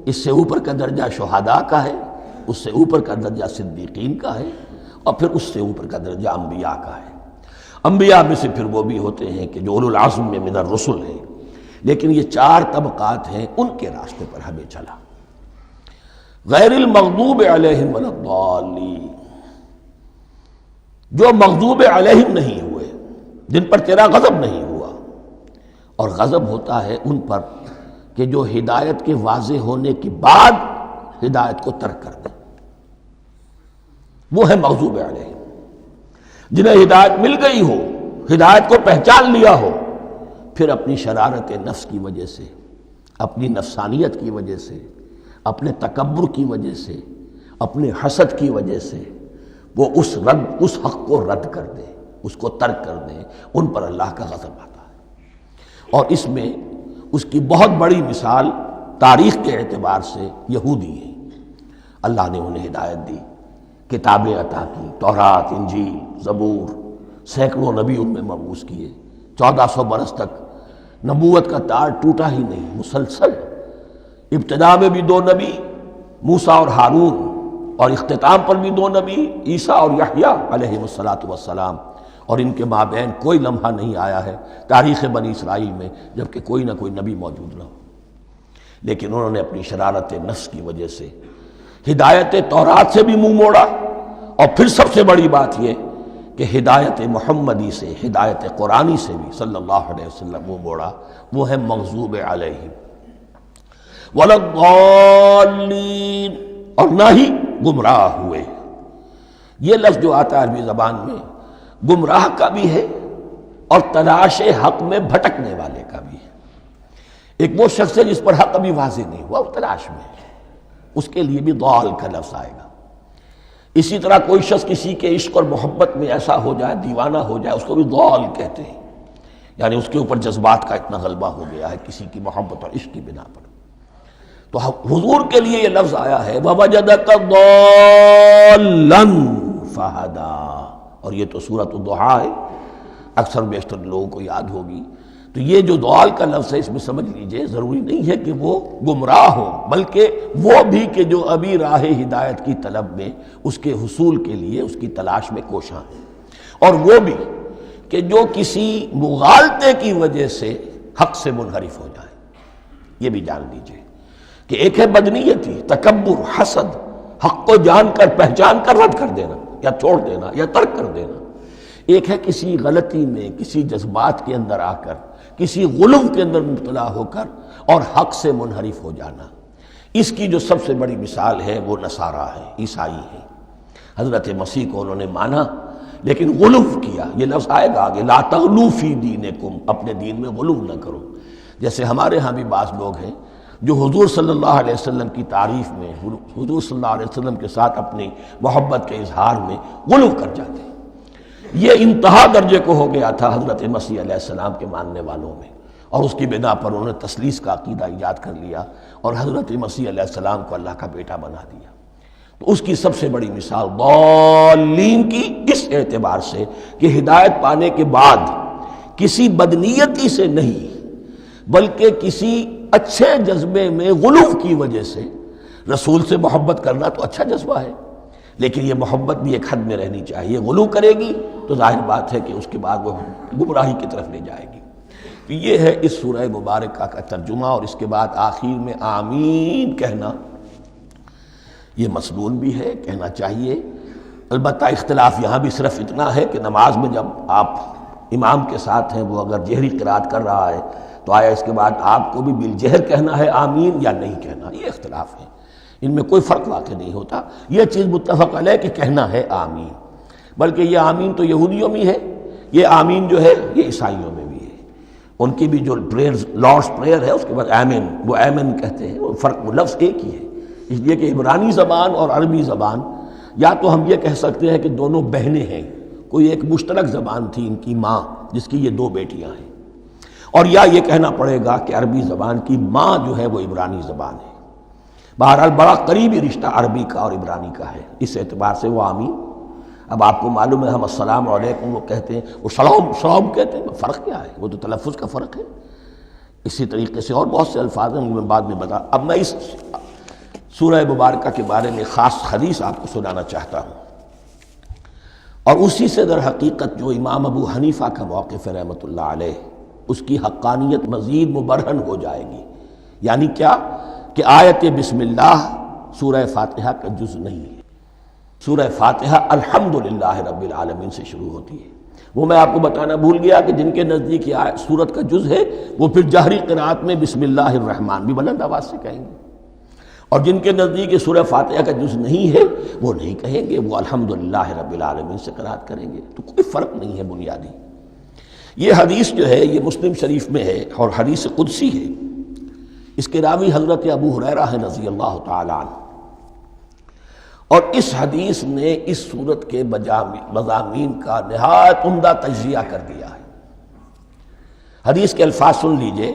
اس سے اوپر کا درجہ شہداء کا ہے، اس سے اوپر کا درجہ صدیقین کا ہے، اور پھر اس سے اوپر کا درجہ انبیاء کا ہے۔ انبیاء میں سے پھر وہ بھی ہوتے ہیں کہ جو اولو العزم میں من الرسل ہیں، لیکن یہ چار طبقات ہیں، ان کے راستے پر ہمیں چلا۔ غیر المغضوب علیہم ولا الضالین، جو مغضوب علیہم نہیں ہوئے، جن پر تیرا غضب نہیں ہوا، اور غضب ہوتا ہے ان پر کہ جو ہدایت کے واضح ہونے کے بعد ہدایت کو ترک کر دیں، وہ ہے مغضوب علیہم۔ جنہیں ہدایت مل گئی ہو، ہدایت کو پہچان لیا ہو، پھر اپنی شرارت نفس کی وجہ سے، اپنی نفسانیت کی وجہ سے، اپنے تکبر کی وجہ سے، اپنے حسد کی وجہ سے وہ اس حق کو رد کر دیں، اس کو ترک کر دیں، ان پر اللہ کا غضب آتا ہے۔ اور اس میں اس کی بہت بڑی مثال تاریخ کے اعتبار سے یہودی ہیں۔ اللہ نے انہیں ہدایت دی، کتابیں عطا کی، تورات، انجیل، زبور، سینکڑوں نبی ان میں مبعوث کیے، 1400 برس تک نبوت کا تار ٹوٹا ہی نہیں، مسلسل۔ ابتدا میں بھی 2 نبی، موسیٰ اور ہارون، اور اختتام پر بھی 2 نبی، عیسیٰ اور یحییٰ علیہم السلام، اور ان کے مابین کوئی لمحہ نہیں آیا ہے تاریخ بنی اسرائیل میں جبکہ کوئی نہ کوئی نبی موجود نہ ہو۔ لیکن انہوں نے اپنی شرارت نفس کی وجہ سے ہدایت تورات سے بھی منہ موڑا، اور پھر سب سے بڑی بات یہ کہ ہدایت محمدی سے، ہدایت قرآنی سے بھی صلی اللہ علیہ وسلم منہ موڑا، وہ ہے مغضوب علیہم ولا الضالین، اور نہ ہی گمراہ ہوئے۔ یہ لفظ جو آتا ہے عربی زبان میں گمراہ کا بھی ہے اور تلاش حق میں بھٹکنے والے کا بھی ہے۔ ایک وہ شخص ہے جس پر حق ابھی واضح نہیں ہوا، وہ تلاش میں ہے، اس کے لیے بھی ضال کا لفظ آئے گا۔ اسی طرح کوئی شخص کسی کے عشق اور محبت میں ایسا ہو جائے، دیوانہ ہو جائے، اس کو بھی ضال کہتے ہیں، یعنی اس کے اوپر جذبات کا اتنا غلبہ ہو گیا ہے کسی کی محبت اور عشق کی بنا پر۔ تو حضور کے لیے یہ لفظ آیا ہے وَوَجَدَكَ ضَالًّا فَهَدَىٰ، اور یہ تو سورۃ الضحیٰ ہے، اکثر بیشتر لوگوں کو یاد ہوگی۔ تو یہ جو ضال کا لفظ ہے، اس میں سمجھ لیجئے ضروری نہیں ہے کہ وہ گمراہ ہو، بلکہ وہ بھی کہ جو ابھی راہ ہدایت کی طلب میں، اس کے حصول کے لیے اس کی تلاش میں کوشاں ہیں، اور وہ بھی کہ جو کسی مغالطے کی وجہ سے حق سے منحرف ہو جائے۔ یہ بھی جان لیجئے کہ ایک ہے بدنیتی، تکبر، حسد، حق کو جان کر پہچان کر رد کر دینا یا چھوڑ دینا یا ترک کر دینا۔ ایک ہے کسی غلطی میں، کسی جذبات کے اندر آ کر، کسی غلو کے اندر مبتلا ہو کر اور حق سے منحرف ہو جانا۔ اس کی جو سب سے بڑی مثال ہے وہ نصارہ ہے، عیسائی ہے۔ حضرت مسیح کو انہوں نے مانا لیکن غلو کیا، یہ لفظ آئے گا آگے، لا تغلو فی دینکم، اپنے دین میں غلو نہ کرو۔ جیسے ہمارے ہاں بھی بعض لوگ ہیں جو حضور صلی اللہ علیہ وسلم کی تعریف میں، حضور صلی اللہ علیہ وسلم کے ساتھ اپنی محبت کے اظہار میں غلو کر جاتے ہیں۔ یہ انتہا درجے کو ہو گیا تھا حضرت مسیح علیہ السلام کے ماننے والوں میں، اور اس کی بنا پر انہوں نے تثلیث کا عقیدہ ایجاد کر لیا اور حضرت مسیح علیہ السلام کو اللہ کا بیٹا بنا دیا۔ تو اس کی سب سے بڑی مثال ضالین کی اس اعتبار سے کہ ہدایت پانے کے بعد کسی بدنیتی سے نہیں بلکہ کسی اچھے جذبے میں غلو کی وجہ سے رسول سے محبت کرنا تو اچھا جذبہ ہے، لیکن یہ محبت بھی ایک حد میں رہنی چاہیے۔ غلو کرے گی تو ظاہر بات ہے کہ اس کے بعد وہ گمراہی کی طرف لے جائے گی۔ تو یہ ہے اس سورہ مبارکہ کا ترجمہ، اور اس کے بعد آخر میں آمین کہنا یہ مسنون بھی ہے، کہنا چاہیے۔ البتہ اختلاف یہاں بھی صرف اتنا ہے کہ نماز میں جب آپ امام کے ساتھ ہیں، وہ اگر جہری قرات کر رہا ہے تو آیا اس کے بعد آپ کو بھی بالجہر کہنا ہے آمین یا نہیں کہنا، یہ اختلاف ہے، ان میں کوئی فرق واقع نہیں ہوتا۔ یہ چیز متفق علیہ کہ کہنا ہے آمین، بلکہ یہ آمین تو یہودیوں میں ہے، یہ آمین جو ہے یہ عیسائیوں میں بھی ہے۔ ان کی بھی جو پریئر لارڈس پریئر ہے اس کے بعد آمین، وہ آمین کہتے ہیں، وہ فرق وہ لفظ ایک ہی ہے، اس لیے کہ عبرانی زبان اور عربی زبان یا تو ہم یہ کہہ سکتے ہیں کہ دونوں بہنیں ہیں، کوئی ایک مشترک زبان تھی ان کی ماں جس کی یہ دو بیٹیاں ہیں، اور یا یہ کہنا پڑے گا کہ عربی زبان کی ماں جو ہے وہ عبرانی زبان ہے۔ بہرحال بڑا قریبی رشتہ عربی کا اور عبرانی کا ہے، اس اعتبار سے وہ آمین۔ اب آپ کو معلوم ہے ہم السلام علیکم وہ کہتے ہیں، وہ سلام کہتے ہیں، فرق کیا ہے؟ وہ تو تلفظ کا فرق ہے۔ اسی طریقے سے اور بہت سے الفاظ ہیں، میں بعد میں بتا۔ اب میں اس سورہ مبارکہ کے بارے میں خاص حدیث آپ کو سنانا چاہتا ہوں، اور اسی سے در حقیقت جو امام ابو حنیفہ کا موقف ہے رحمۃ اللہ علیہ، اس کی حقانیت مزید مبرہن ہو جائے گی۔ یعنی کیا کہ آیت بسم اللہ سورہ فاتحہ کا جز نہیں ہے۔ سورہ فاتحہ الحمدللہ رب العالمین سے شروع ہوتی ہے۔ وہ میں آپ کو بتانا بھول گیا کہ جن کے نزدیک یہ سورت کا جز ہے وہ پھر جہری قرات میں بسم اللہ الرحمن بھی بلند آواز سے کہیں گے، اور جن کے نزدیک یہ سورہ فاتحہ کا جز نہیں ہے وہ نہیں کہیں گے، وہ الحمدللہ رب العالمین سے قرات کریں گے۔ تو کوئی فرق نہیں ہے بنیادی۔ یہ حدیث جو ہے یہ مسلم شریف میں ہے اور حدیث قدسی ہے۔ اس کے راوی حضرت ابو ہریرہ ہیں رضی اللہ تعالی عنہ، اور اس حدیث نے اس سورت کے مضامین کا نہایت عمدہ تجزیہ کر دیا ہے۔ حدیث کے الفاظ سن لیجئے،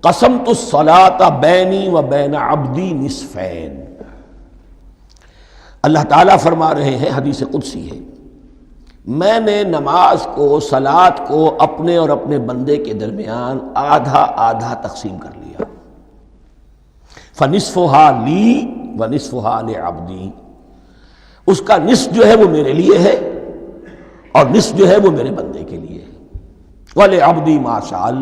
قسمت الصلاۃ بینی و بین عبدی نصفین۔ اللہ تعالیٰ فرما رہے ہیں، حدیث قدسی ہے، میں نے نماز کو، صلاۃ کو اپنے اور اپنے بندے کے درمیان آدھا آدھا تقسیم کر لیا۔ فنصفها لی ونصفها لعبدی، اس کا نصف جو ہے وہ میرے لیے ہے اور نصف جو ہے وہ میرے بندے کے لیے ہے۔ وَلِعَبْدِي مَا سَأَلَ،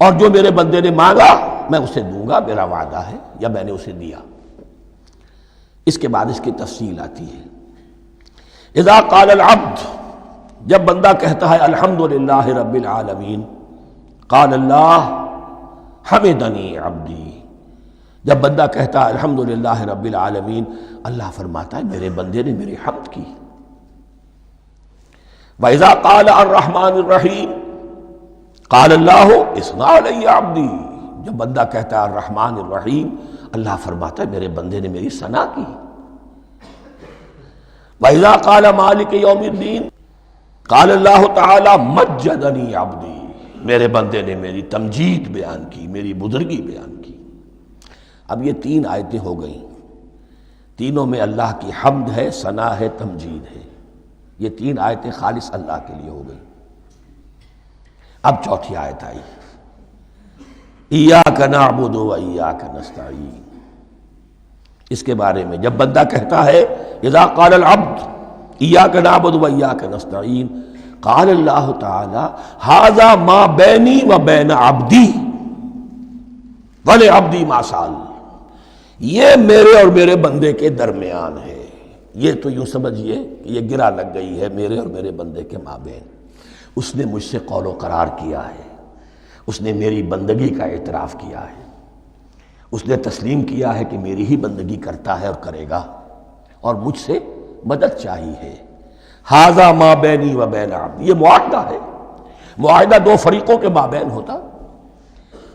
اور جو میرے بندے نے مانگا میں اسے دوں گا، میرا وعدہ ہے یا میں نے اسے دیا۔ اس کے بعد اس کی تفصیل آتی ہے، اذا قال العبد، جب بندہ کہتا ہے الحمدللہ رب العالمین، قال اللہ حمدنی عبدی، جب بندہ کہتا ہے الحمدللہ رب العالمین، اللہ فرماتا ہے میرے بندے نے میری حمد کی۔ وَإِذَا قَالَ الرَّحْمَنِ الرَّحِيمِ قَالَ اللَّهُ اثْنَى عَلَيَّ عَبْدِي، جب بندہ کہتا ہے الرحمن الرحیم، اللہ فرماتا ہے میرے بندے نے میری ثنا کی۔ وَإِذَا قَالَ مَالِكِ يَوْمِ الدِّينِ قَالَ اللَّهُ تَعَالَى مَجَّدَنِي عَبْدِي، میرے بندے نے میری تمجید بیان کی، میری بزرگی بیان کی۔ اب یہ تین آیتیں ہو گئیں، تینوں میں اللہ کی حمد ہے، ثنا ہے، تمجید ہے۔ یہ تین آیتیں خالص اللہ کے لیے ہو گئیں۔ اب چوتھی آیت آئی، ایاک نعبد و ایاک نستعین۔ اس کے بارے میں جب بندہ کہتا ہے اذا قال العبد ایاک نعبد و ایاک نستعین، قال اللہ تعالی ھذا ما بینی و بین عبدی ولعبدی ما سأل، یہ میرے اور میرے بندے کے درمیان ہے۔ یہ تو یوں سمجھیے کہ یہ گرہ لگ گئی ہے میرے اور میرے بندے کے مابین۔ اس نے مجھ سے قول و قرار کیا ہے، اس نے میری بندگی کا اعتراف کیا ہے، اس نے تسلیم کیا ہے کہ میری ہی بندگی کرتا ہے اور کرے گا، اور مجھ سے مدد چاہیے ہے۔ ھذا ما بینی و بین عبدی، یہ معاہدہ ہے، معاہدہ دو فریقوں کے مابین ہوتا،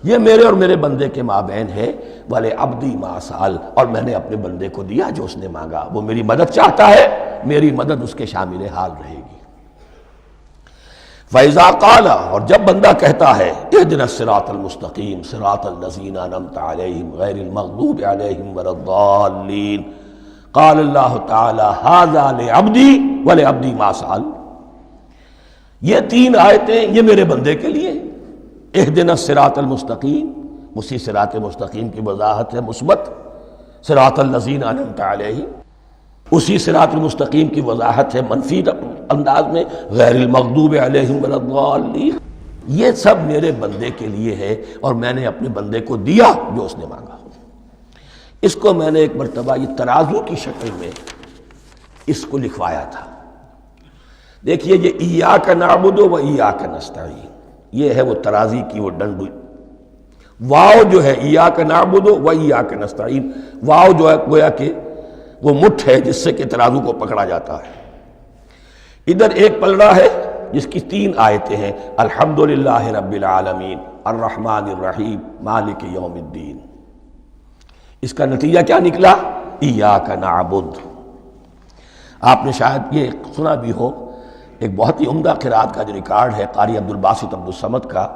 یہ میرے اور میرے بندے کے مابین ہے۔ والے عبدی ما سأل، اور میں نے اپنے بندے کو دیا جو اس نے مانگا، وہ میری مدد چاہتا ہے، میری مدد اس کے شامل حال رہے گی۔ فَإِذَا قَالَ، اور جب بندہ کہتا ہے اهْدِنَا الصِّرَاطَ الْمُسْتَقِيمَ صِرَاطَ الَّذِينَ أَنْعَمْتَ عَلَيْهِمْ غَيْرِ الْمَغْضُوبِ عَلَيْهِمْ وَلَا الضَّالِّينَ قال اللہ تعالی هَذَا لِعَبْدِي وَلِعَبْدِي مَا سَأَلَ، یہ تین آیتیں یہ میرے بندے کے لیے ہیں۔ اهْدِنَا الصِّرَاطَ الْمُسْتَقِيمَ، اسی صراط مستقیم کی وضاحت ہے مثبت، صراط الذین انعمت علیہم، اسی صراط المستقیم کی وضاحت ہے منفی انداز میں، غیر المغضوب علیہم ولا الضالین۔ یہ سب میرے بندے کے لیے ہے اور میں نے اپنے بندے کو دیا جو اس نے مانگا۔ اس کو میں نے ایک مرتبہ یہ ترازو کی شکل میں اس کو لکھوایا تھا۔ دیکھیے یہ ایاک نعبد و ایاک نستعین، یہ ہے وہ ترازی کی وہ ڈنڈی، واو جو ہے ایاک نعبد و ایاک نستعین، واو جو ہے گویا کہ وہ مٹھ ہے جس سے کہ ترازو کو پکڑا جاتا ہے۔ ادھر ایک پلڑا ہے جس کی تین آیتیں ہیں، الحمدللہ رب العالمین الرحمن الرحیم مالک یوم الدین۔ اس کا نتیجہ کیا نکلا؟ ایاک نعبد۔ آپ نے شاید یہ سنا بھی ہو، ایک بہت ہی عمدہ قرات کا جو ریکارڈ ہے قاری عبدالباسط عبدالصمد کا،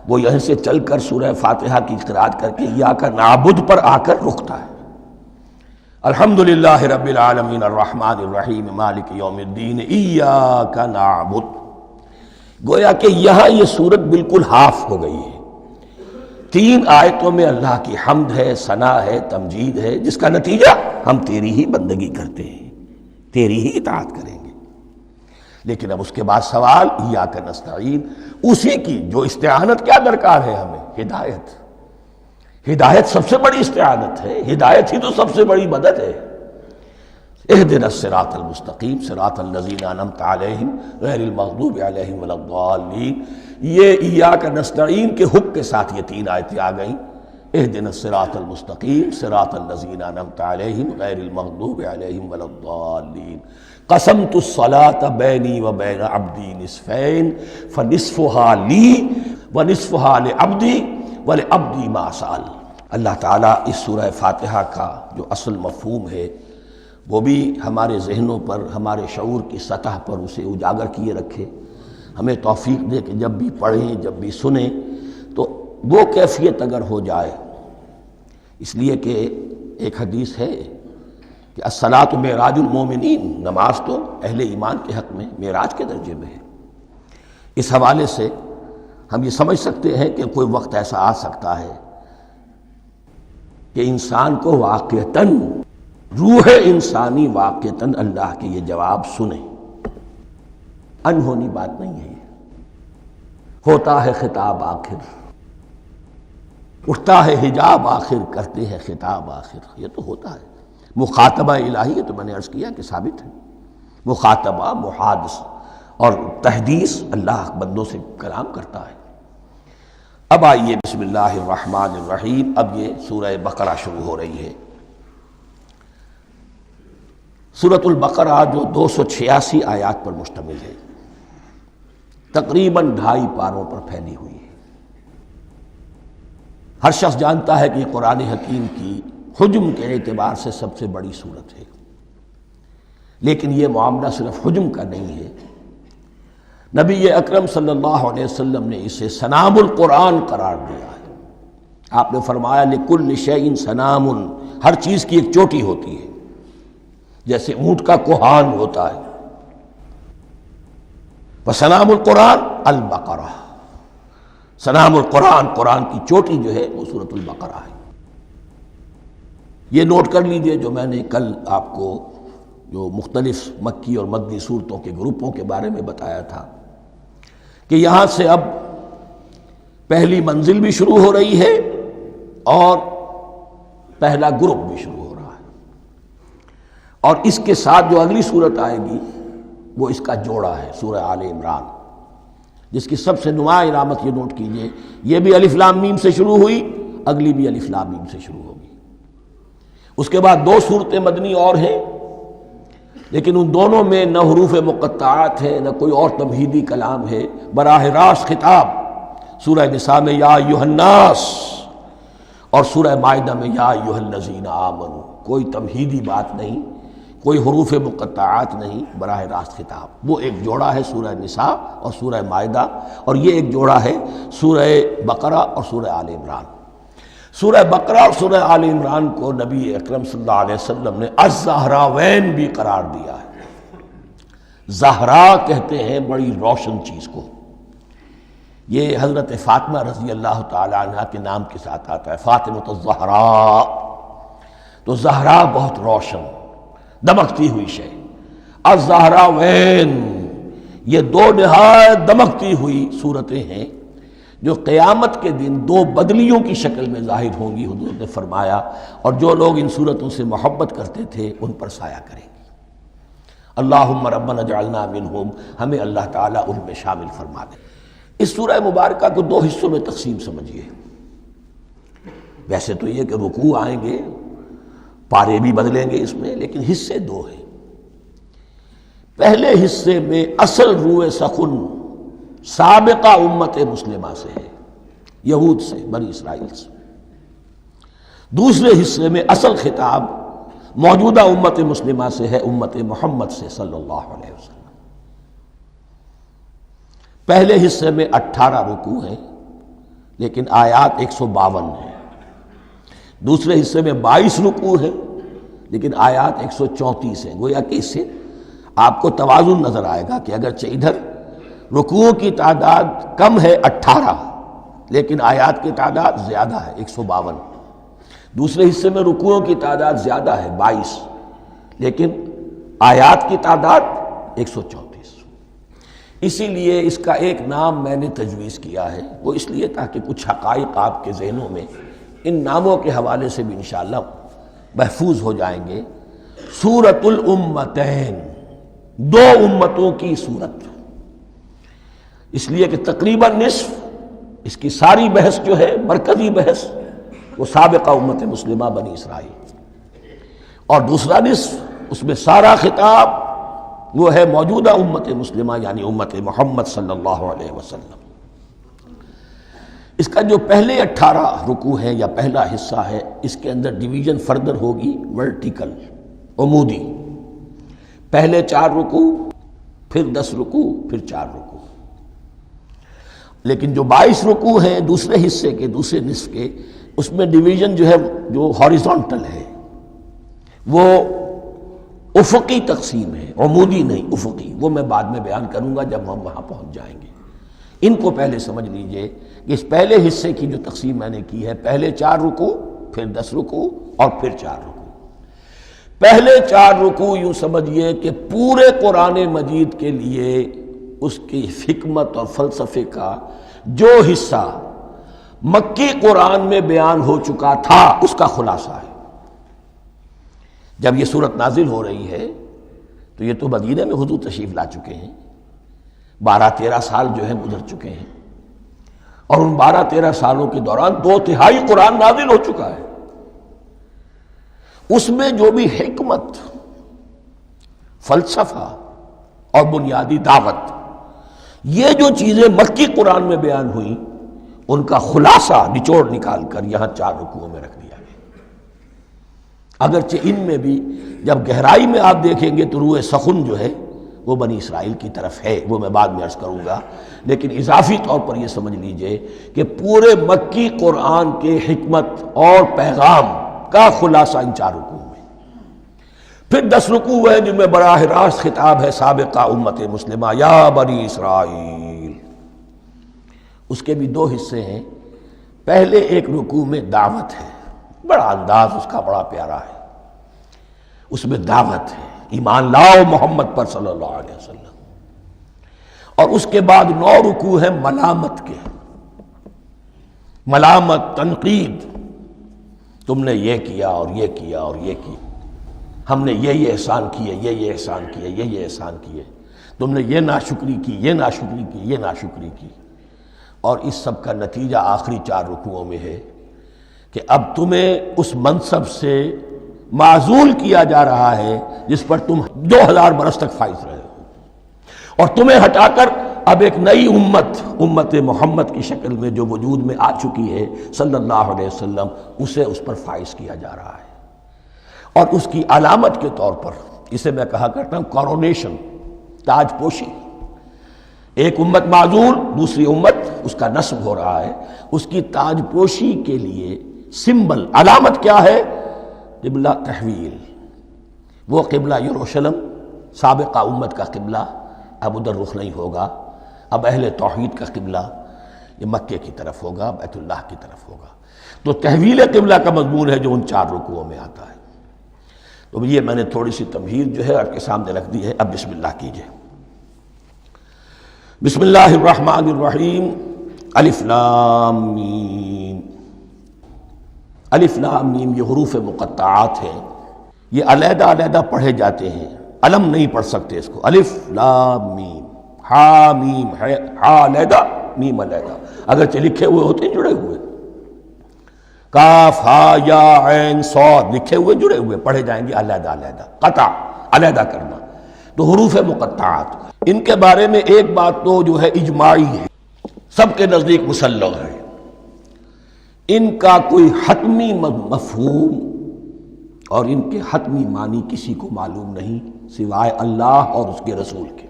وہ یہیں سے چل کر سورہ فاتحہ کی قرات کر کے ایاک نعبد پر آ کر رکتا ہے۔ الحمدللہ رب العالمین الرحمن الرحیم مالک یوم الدین ایاک نعبد۔ گویا کہ یہاں یہ صورت بالکل ہاف ہو گئی ہے، تین آیتوں میں اللہ کی حمد ہے، ثنا ہے، تمجید ہے، جس کا نتیجہ ہم تیری ہی بندگی کرتے ہیں، تیری ہی اطاعت کریں گے۔ لیکن اب اس کے بعد سوال ایاک نستعین، اسی کی جو استعانت کیا درکار ہے ہمیں؟ ہدایت۔ ہدایت سب سے بڑی استعانت ہے، ہدایت ہی تو سب سے بڑی مدد ہے۔ اهدنا الصراط المستقیم صراط الذین انعمت علیہم غیر المغضوب علیہم ولا الضالین، یہ ایاک نستعین کے حق کے ساتھ یہ تین آیتیں آ گئیں، اهدنا الصراط المستقیم صراط الذین انعمت علیہم غیر المغضوب علیہم ولا الضالین۔ قسمت الصلاة بینی و بین عبدی نصفین فنصفها لی ونصفها لعبدی ولعبدی ما سأل۔ اللہ تعالیٰ اس سورہ فاتحہ کا جو اصل مفہوم ہے وہ بھی ہمارے ذہنوں پر، ہمارے شعور کی سطح پر اسے اجاگر کیے رکھے، ہمیں توفیق دے کہ جب بھی پڑھیں، جب بھی سنیں تو وہ کیفیت اگر ہو جائے۔ اس لیے کہ ایک حدیث ہے کہ الصلاۃ معراج المومنین، نماز تو اہل ایمان کے حق میں معراج کے درجے میں ہے۔ اس حوالے سے ہم یہ سمجھ سکتے ہیں کہ کوئی وقت ایسا آ سکتا ہے کہ انسان کو واقعتاً، روح انسانی واقعتاً اللہ کے یہ جواب سنے، انہونی بات نہیں ہے۔ یہ ہوتا ہے خطاب آخر، اٹھتا ہے حجاب آخر، کرتے ہیں خطاب آخر، یہ تو ہوتا ہے۔ مخاطبہ الہی، یہ تو میں نے عرض کیا کہ ثابت ہے، مخاطبہ، محادث اور تحدیث اللہ بندوں سے کلام کرتا ہے۔ اب آئیے بسم اللہ الرحمن الرحیم، اب یہ سورہ بقرہ شروع ہو رہی ہے۔ سورۃ البقرہ جو 286 آیات پر مشتمل ہے، تقریباً 2.5 پاروں پر پھیلی ہوئی ہے۔ ہر شخص جانتا ہے کہ یہ قرآن حکیم کی حجم کے اعتبار سے سب سے بڑی سورت ہے، لیکن یہ معاملہ صرف حجم کا نہیں ہے۔ نبی اکرم صلی اللہ علیہ وسلم نے اسے سنام القرآن قرار دیا ہے۔ آپ نے فرمایا لکل شیء سنام، ہر چیز کی ایک چوٹی ہوتی ہے، جیسے اونٹ کا کوہان ہوتا ہے۔ وسنام القرآن البقرہ، سنام القرآن، قرآن کی چوٹی جو ہے وہ سورۃ البقرہ ہے۔ یہ نوٹ کر لیجئے جو میں نے کل آپ کو جو مختلف مکی اور مدنی صورتوں کے گروپوں کے بارے میں بتایا تھا کہ یہاں سے اب پہلی منزل بھی شروع ہو رہی ہے اور پہلا گروپ بھی شروع ہو رہا ہے، اور اس کے ساتھ جو اگلی صورت آئے گی وہ اس کا جوڑا ہے، سورہ آل عمران، جس کی سب سے نمایاں علامت یہ نوٹ کیجئے، یہ بھی الف لام میم سے شروع ہوئی، اگلی بھی الف لام میم سے شروع ہوگی۔ اس کے بعد 2 صورتیں مدنی اور ہیں، لیکن ان دونوں میں نہ حروف مقطعات ہے، نہ کوئی اور تمہیدی کلام ہے، براہ راست خطاب سورہ نساء میں یا ایھا الناس اور سورہ مائدہ میں یا ایھا الذین آمنوا، کوئی تمہیدی بات نہیں، کوئی حروف مقطعات نہیں، براہ راست خطاب۔ وہ ایک جوڑا ہے سورہ نساء اور سورہ مائدہ، اور یہ ایک جوڑا ہے سورہ بقرہ اور سورہ آل عمران۔ سورہ بقرہ اور سورہ آل عمران کو نبی اکرم صلی اللہ علیہ وسلم نے الزہراوین بھی قرار دیا ہے۔ زہرا کہتے ہیں بڑی روشن چیز کو۔ یہ حضرت فاطمہ رضی اللہ تعالی عنہ کے نام کے ساتھ آتا ہے، فاطمۃ الزہراء۔ تو زہرا بہت روشن، دمکتی ہوئی شے۔ الزہراوین، یہ دو نہایت دمکتی ہوئی صورتیں ہیں جو قیامت کے دن دو بدلیوں کی شکل میں ظاہر ہوں گی، حضور نے فرمایا، اور جو لوگ ان صورتوں سے محبت کرتے تھے ان پر سایہ کریں گی۔ اللہم ربنا اجعلنا منہم، ہمیں اللہ تعالیٰ ان میں شامل فرما دے۔ اس سورہ مبارکہ کو دو حصوں میں تقسیم سمجھیے۔ ویسے تو یہ کہ رکوع آئیں گے، پارے بھی بدلیں گے اس میں، لیکن حصے دو ہیں۔ پہلے حصے میں اصل روئے سخن سابقہ امت مسلمہ سے ہے، یہود سے، بنی اسرائیل سے۔ دوسرے حصے میں اصل خطاب موجودہ امت مسلمہ سے ہے، امت محمد سے صلی اللہ علیہ وسلم۔ پہلے حصے میں 18 رکوع ہیں لیکن آیات 152 ہیں۔ دوسرے حصے میں 22 رکوع ہیں لیکن آیات 134 ہیں۔ گویا کہ اس سے آپ کو توازن نظر آئے گا کہ اگرچہ ادھر رکوعوں کی تعداد کم ہے 18 لیکن آیات کی تعداد زیادہ ہے 152۔ دوسرے حصے میں رکوعوں کی تعداد زیادہ ہے 22 لیکن آیات کی تعداد 134۔ اسی لیے اس کا ایک نام میں نے تجویز کیا ہے، وہ اس لیے تاکہ کچھ حقائق آپ کے ذہنوں میں ان ناموں کے حوالے سے بھی انشاءاللہ محفوظ ہو جائیں گے۔ سورۃ الامتین، دو امتوں کی صورت، اس لیے کہ تقریباً نصف اس کی ساری بحث جو ہے، مرکزی بحث، وہ سابقہ امت مسلمہ بنی اسرائیل، اور دوسرا نصف اس میں سارا خطاب وہ ہے موجودہ امت مسلمہ یعنی امت محمد صلی اللہ علیہ وسلم۔ اس کا جو پہلے 18 رکوع ہیں یا پہلا حصہ ہے، اس کے اندر ڈویژن فردر ہوگی ورٹیکل، عمودی۔ پہلے 4 رکوع، پھر 10 رکوع، پھر 4 رکوع۔ لیکن جو 22 رکوع ہیں دوسرے حصے کے، دوسرے نصف کے، اس میں ڈویژن جو ہے جو ہاریزونٹل ہے، وہ افقی تقسیم ہے، عمودی نہیں، افقی۔ وہ میں بعد میں بیان کروں گا جب ہم وہاں پہنچ جائیں گے۔ ان کو پہلے سمجھ لیجئے کہ اس پہلے حصے کی جو تقسیم میں نے کی ہے، پہلے 4 رکوع، پھر 10 رکوع اور پھر 4 رکوع۔ پہلے 4 رکوع یوں سمجھیے کہ پورے قرآن مجید کے لیے اس کی حکمت اور فلسفے کا جو حصہ مکی قرآن میں بیان ہو چکا تھا اس کا خلاصہ ہے۔ جب یہ صورت نازل ہو رہی ہے تو یہ تو مدینہ میں حضور تشریف لا چکے ہیں، 12-13 سال جو ہیں گزر چکے ہیں، اور ان 12-13 سالوں کے دوران 2/3 قرآن نازل ہو چکا ہے۔ اس میں جو بھی حکمت، فلسفہ اور بنیادی دعوت، یہ جو چیزیں مکی قرآن میں بیان ہوئیں، ان کا خلاصہ نچوڑ نکال کر یہاں 4 رکوعوں میں رکھ دیا گیا۔ اگرچہ ان میں بھی جب گہرائی میں آپ دیکھیں گے تو روح سخن جو ہے وہ بنی اسرائیل کی طرف ہے، وہ میں بعد میں عرض کروں گا، لیکن اضافی طور پر یہ سمجھ لیجئے کہ پورے مکی قرآن کے حکمت اور پیغام کا خلاصہ ان 4 رکوعوں میں۔ پھر 10 رکوع ہیں جن میں براہ راست خطاب ہے سابقہ امت مسلمہ، یا بنی اسرائیل۔ اس کے بھی 2 حصے ہیں۔ پہلے ایک رکوع میں دعوت ہے، بڑا انداز اس کا بڑا پیارا ہے، اس میں دعوت ہے، ایمان لاؤ محمد پر صلی اللہ علیہ وسلم۔ اور اس کے بعد 9 رکوع ہیں ملامت کے، ملامت، تنقید، تم نے یہ کیا اور یہ کیا اور یہ کیا، ہم نے یہ احسان کیے، یہ احسان کیے، یہ احسان کیے، تم نے یہ ناشکری کی، یہ ناشکری کی، یہ ناشکری کی۔ اور اس سب کا نتیجہ آخری 4 رکوعوں میں ہے کہ اب تمہیں اس منصب سے معزول کیا جا رہا ہے جس پر تم 2000 برس تک فائز رہے ہو، اور تمہیں ہٹا کر اب ایک نئی امت محمد کی شکل میں جو وجود میں آ چکی ہے صلی اللہ علیہ وسلم، اسے اس پر فائز کیا جا رہا ہے۔ اور اس کی علامت کے طور پر اسے میں کہا کرتا ہوں کورونیشن، تاج پوشی. ایک امت معذور، دوسری امت اس کا نسب ہو رہا ہے، اس کی تاج پوشی کے لیے سمبل، علامت کیا ہے؟ قبلہ تحویل. وہ قبلہ یروشلم سابقہ امت کا قبلہ اب ادھر رخ نہیں ہوگا، اب اہل توحید کا قبلہ یہ مکے کی طرف ہوگا، بیت اللہ کی طرف ہوگا. تو تحویل قبلہ کا مضمون ہے جو ان 4 رکوعوں میں آتا ہے. تو یہ میں نے تھوڑی سی تمہید جو ہے آپ کے سامنے رکھ دی ہے. اب بسم اللہ کیجئے. بسم اللہ الرحمن الرحیم. الف لام میم. الف لام میم یہ حروف مقطعات ہیں، یہ علیحدہ علیحدہ پڑھے جاتے ہیں، علم نہیں پڑھ سکتے اس کو. الف لام میم، ہا میم ہے، ہا علیحدہ میم علیحدہ، اگرچہ لکھے ہوئے ہوتے ہیں جڑے ہوئے. کاف ہا یا عین صاد لکھے ہوئے جڑے ہوئے، پڑھے جائیں گے علیحدہ علیحدہ. قطع علیحدہ کرنا. تو حروف مقطعات ان کے بارے میں ایک بات تو جو ہے اجماعی ہے، سب کے نزدیک مسلم ہے. ان کا کوئی حتمی مفہوم اور ان کے حتمی معنی کسی کو معلوم نہیں سوائے اللہ اور اس کے رسول کے.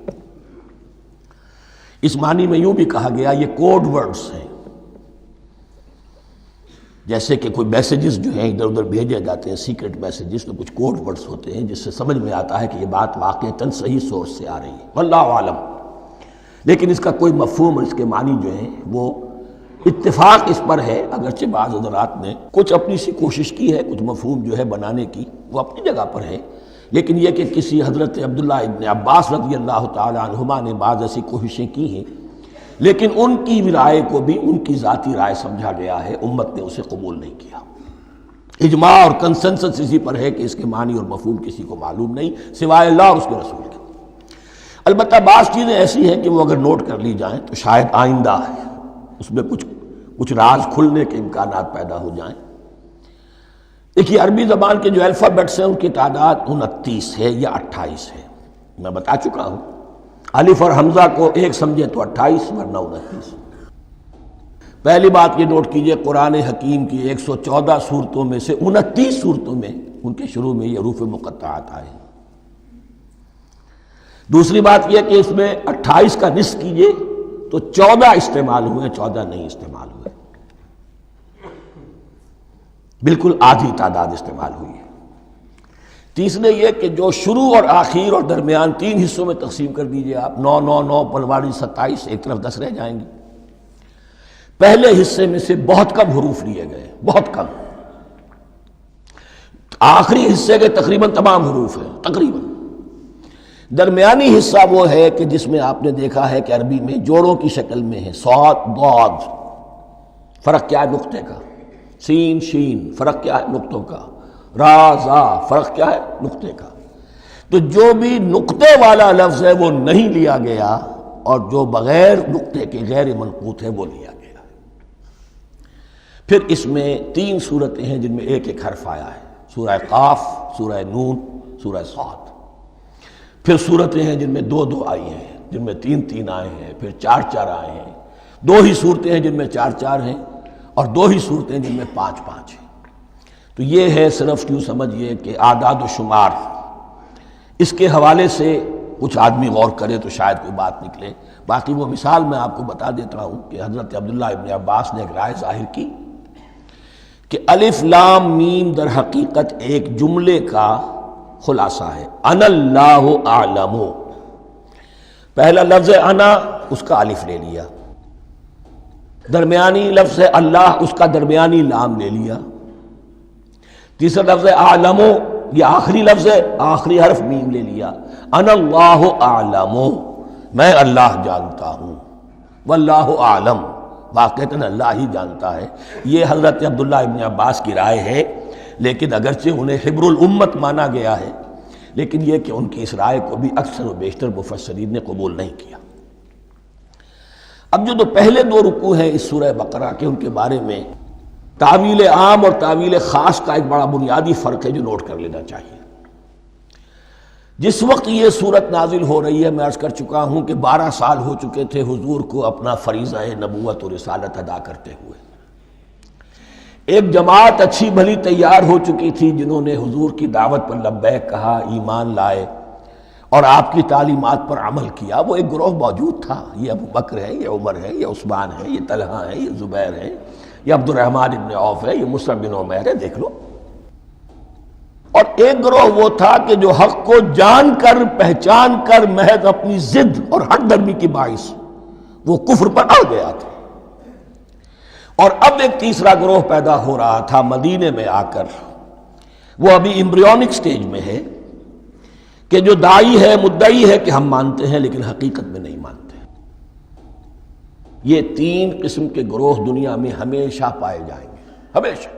اس معنی میں یوں بھی کہا گیا یہ کوڈ ورڈز ہیں، جیسے کہ کوئی میسیجز جو ہیں ادھر ادھر بھیجے جاتے ہیں، سیکرٹ میسیجز، تو کچھ کوڈ ورڈز ہوتے ہیں جس سے سمجھ میں آتا ہے کہ یہ بات واقعتاً صحیح سورس سے آ رہی ہے، واللہ عالم. لیکن اس کا کوئی مفہوم اور اس کے معنی جو ہیں وہ اتفاق اس پر ہے، اگرچہ بعض حضرات نے کچھ اپنی سی کوشش کی ہے، کچھ مفہوم جو ہے بنانے کی، وہ اپنی جگہ پر ہے. لیکن یہ کہ کسی حضرت عبداللہ ابن عباس رضی اللہ تعالی عنہما نے بعض ایسی کوششیں کی ہیں، لیکن ان کی رائے کو بھی ان کی ذاتی رائے سمجھا گیا ہے، امت نے اسے قبول نہیں کیا. اجماع اور کنسنسس اسی پر ہے کہ اس کے معنی اور مفہوم کسی کو معلوم نہیں سوائے اللہ اور اس کے رسول کے. البتہ بعض چیزیں ایسی ہیں کہ وہ اگر نوٹ کر لی جائیں تو شاید آئندہ ہے اس میں کچھ راز کھلنے کے امکانات پیدا ہو جائیں. دیکھیے عربی زبان کے جو الفابیٹس ہیں ان کی تعداد 29 ہے یا 28 ہے، میں بتا چکا ہوں. الف اور حمزہ کو ایک سمجھے تو 28 ورنہ 29. پہلی بات یہ نوٹ کیجئے قرآن حکیم کی 114 صورتوں میں سے 29 صورتوں میں ان کے شروع میں یہ حروف مقطعات آئے ہیں. دوسری بات یہ کہ اس میں 28 کا نصف کیجئے تو 14 استعمال ہوئے، 14 نہیں استعمال ہوئے، بالکل آدھی تعداد استعمال ہوئی ہے. تیسرے یہ کہ جو شروع اور آخر اور درمیان 3 حصوں میں تقسیم کر دیجئے آپ، 9 9 9 پلواڑی 27، ایک طرف 10 رہ جائیں گی. پہلے حصے میں سے بہت کم حروف لیے گئے، بہت کم. آخری حصے کے تقریباً تمام حروف ہیں تقریباً. درمیانی حصہ وہ ہے کہ جس میں آپ نے دیکھا ہے کہ عربی میں جوڑوں کی شکل میں ہے، صاد ضاد، فرق کیا ہے نقطے کا، سین شین فرق کیا ہے نقطوں کا، را زا فرق کیا ہے نقطے کا. تو جو بھی نقطے والا لفظ ہے وہ نہیں لیا گیا، اور جو بغیر نقطے کے غیر منقوط ہے وہ لیا گیا. پھر اس میں 3 صورتیں ہیں جن میں ایک ایک حرف آیا ہے، سورہ قاف، سورہ نون، سورہ صاد. پھر صورتیں ہیں جن میں 2 2 آئی ہیں، جن میں 3 3 آئے ہیں، پھر 4 4 آئے ہیں. 2 ہی صورتیں ہیں جن میں 4 4 ہیں، اور 2 ہی صورتیں جن میں 5 5 ہیں. تو یہ ہے صرف یوں سمجھیے کہ اعداد و شمار. اس کے حوالے سے کچھ آدمی غور کرے تو شاید کوئی بات نکلے. باقی وہ مثال میں آپ کو بتا دیتا ہوں کہ حضرت عبداللہ ابن عباس نے ایک رائے ظاہر کی کہ الف لام میم در حقیقت ایک جملے کا خلاصہ ہے. انا اللہ اعلم، پہلا لفظ انا اس کا الف لے لیا، درمیانی لفظ اللہ اس کا درمیانی لام لے لیا، تیسرا لفظ اعلم یہ آخری لفظ ہے، آخری حرف میم لے لیا. انا اللہ اعلم، میں اللہ جانتا ہوں، واللہ اعلم، واقعتاً اللہ ہی جانتا ہے. یہ حضرت عبداللہ ابن عباس کی رائے ہے، لیکن اگرچہ انہیں حبر الامت مانا گیا ہے، لیکن یہ کہ ان کی اس رائے کو بھی اکثر و بیشتر مفسرین نے قبول نہیں کیا. اب جو پہلے 2 رکوع ہیں اس سورہ بقرہ کے، ان کے بارے میں تعویل عام اور تعویل خاص کا ایک بڑا بنیادی فرق ہے جو نوٹ کر لینا چاہیے. جس وقت یہ صورت نازل ہو رہی ہے، میں عرض کر چکا ہوں کہ 12 سال ہو چکے تھے حضور کو اپنا فریضہ نبوت و رسالت ادا کرتے ہوئے. ایک جماعت اچھی بھلی تیار ہو چکی تھی جنہوں نے حضور کی دعوت پر لبیک کہا، ایمان لائے اور آپ کی تعلیمات پر عمل کیا۔ وہ ایک گروہ موجود تھا، یہ ابو بکر ہے، یہ عمر ہے، یہ عثمان ہے، یہ طلحہ ہے، یہ زبیر ہے، یہ عبد الرحمن ابن عوف ہے، یہ مصعب بن عمیر ہے، دیکھ لو۔ اور ایک گروہ وہ تھا کہ جو حق کو جان کر پہچان کر محض اپنی ضد اور ہٹ درمی کی باعث وہ کفر پر اڑ گیا تھا۔ اور اب ایک تیسرا گروہ پیدا ہو رہا تھا مدینے میں آ کر، وہ ابھی ایمبریونک سٹیج میں ہے، کہ جو داعی ہے، مدعی ہے کہ ہم مانتے ہیں لیکن حقیقت میں نہیں مانتے۔ یہ تین قسم کے گروہ دنیا میں ہمیشہ پائے جائیں گے، ہمیشہ۔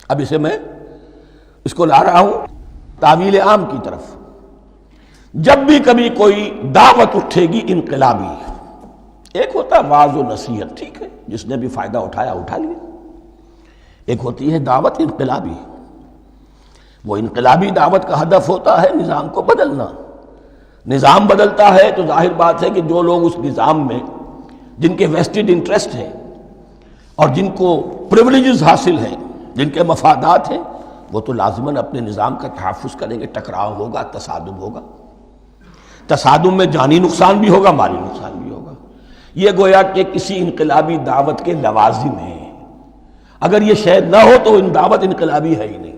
اب میں اس کو لا رہا ہوں تعویل عام کی طرف۔ جب بھی کبھی کوئی دعوت اٹھے گی انقلابی، ایک ہوتا ہے واعظ و نصیحت، ٹھیک ہے، جس نے بھی فائدہ اٹھایا اٹھا لیا۔ ایک ہوتی ہے دعوت انقلابی، وہ انقلابی دعوت کا ہدف ہوتا ہے نظام کو بدلنا۔ نظام بدلتا ہے تو ظاہر بات ہے کہ جو لوگ اس نظام میں جن کے ویسٹڈ انٹرسٹ ہیں اور جن کو پریولیجز حاصل ہیں، جن کے مفادات ہیں، وہ تو لازماً اپنے نظام کا تحفظ کریں گے۔ ٹکراؤ ہوگا، تصادم ہوگا، تصادم میں جانی نقصان بھی ہوگا، مالی نقصان بھی ہوگا۔ یہ گویا کہ کسی انقلابی دعوت کے لوازم ہیں۔ اگر یہ شے نہ ہو تو دعوت انقلابی ہے ہی نہیں۔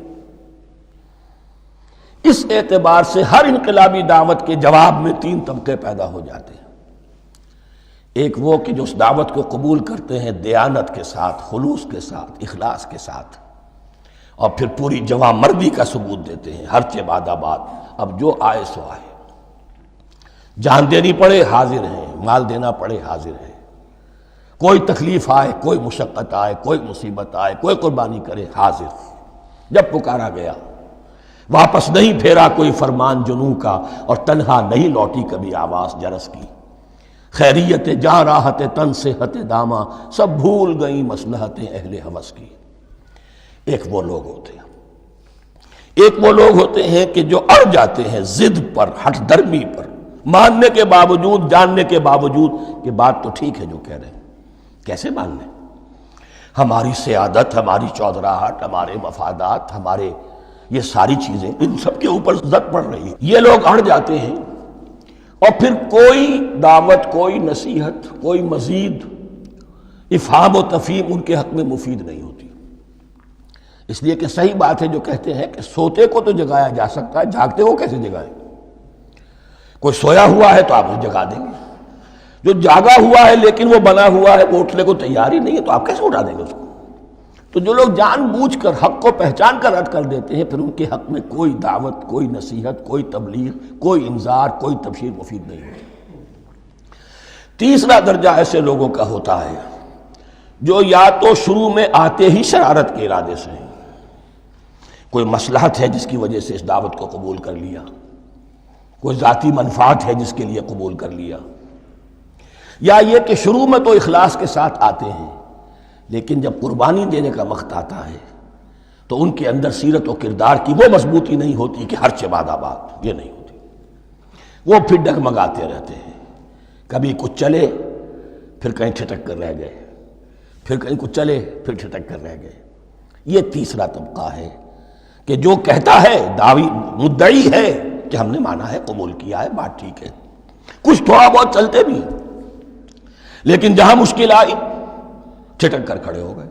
اس اعتبار سے ہر انقلابی دعوت کے جواب میں تین طبقے پیدا ہو جاتے ہیں۔ ایک وہ کہ جو اس دعوت کو قبول کرتے ہیں دیانت کے ساتھ، خلوص کے ساتھ، اخلاص کے ساتھ، اور پھر پوری جواں مردی کا ثبوت دیتے ہیں، ہر چہ بعد آباد، اب جو آئے سو آئے، جان دینی پڑے حاضر ہیں، مال دینا پڑے حاضر ہیں، کوئی تکلیف آئے، کوئی مشقت آئے، کوئی مصیبت آئے، کوئی قربانی کرے، حاضر۔ جب پکارا گیا واپس نہیں پھیرا کوئی فرمان جنوں کا، اور تنہا نہیں لوٹی کبھی آواز جرس کی۔ خیریت جاں راحت تن صحت داماں، سب بھول گئیں مصلحتیں اہل ہوس کی۔ ایک وہ لوگ ہوتے ہیں، ایک وہ لوگ ہوتے ہیں کہ جو اڑ جاتے ہیں ضد پر، ہٹ درمی پر، ماننے کے باوجود، جاننے کے باوجود کہ بات تو ٹھیک ہے جو کہہ رہے ہیں، کیسے مان لیں؟ ہماری سیادت، ہماری چودراہٹ، ہمارے مفادات، ہمارے یہ ساری چیزیں، ان سب کے اوپر زد پڑ رہی ہے۔ یہ لوگ اڑ جاتے ہیں، اور پھر کوئی دعوت، کوئی نصیحت، کوئی مزید افہام و تفہیم ان کے حق میں مفید نہیں ہوتی۔ اس لیے کہ صحیح بات ہے جو کہتے ہیں کہ سوتے کو تو جگایا جا سکتا ہے، جاگتے کو کیسے جگائیں؟ کوئی سویا ہوا ہے تو آپ اسے جگا دیں گے، جو جاگا ہوا ہے لیکن وہ بنا ہوا ہے، وہ اٹھنے کو تیار ہی نہیں ہے، تو آپ کیسے اٹھا دیں گے اس کو؟ تو جو لوگ جان بوجھ کر حق کو پہچان کر رد کر دیتے ہیں، پھر ان کے حق میں کوئی دعوت، کوئی نصیحت، کوئی تبلیغ، کوئی انذار، کوئی تبشیر مفید نہیں ہوتی۔ تیسرا درجہ ایسے لوگوں کا ہوتا ہے جو یا تو شروع میں آتے ہی شرارت کے ارادے سے ہیں، کوئی مصلحت ہے جس کی وجہ سے اس دعوت کو قبول کر لیا، کوئی ذاتی منفعت ہے جس کے لیے قبول کر لیا، یا یہ کہ شروع میں تو اخلاص کے ساتھ آتے ہیں لیکن جب قربانی دینے کا وقت آتا ہے تو ان کے اندر سیرت و کردار کی وہ مضبوطی نہیں ہوتی کہ ہر چہ بعد آباد، یہ نہیں ہوتی۔ وہ پھر ڈگمگاتے رہتے ہیں، کبھی کچھ چلے پھر کہیں ٹھٹک کر رہ گئے، پھر کہیں کچھ چلے پھر ٹھٹک کر رہ گئے۔ یہ تیسرا طبقہ ہے کہ جو کہتا ہے، دعوی مدعی ہے کہ ہم نے مانا ہے، قبول کیا ہے، بات ٹھیک ہے، کچھ تھوڑا بہت چلتے بھی ہیں، لیکن جہاں مشکل آئی ٹھٹک کر کھڑے ہو گئے،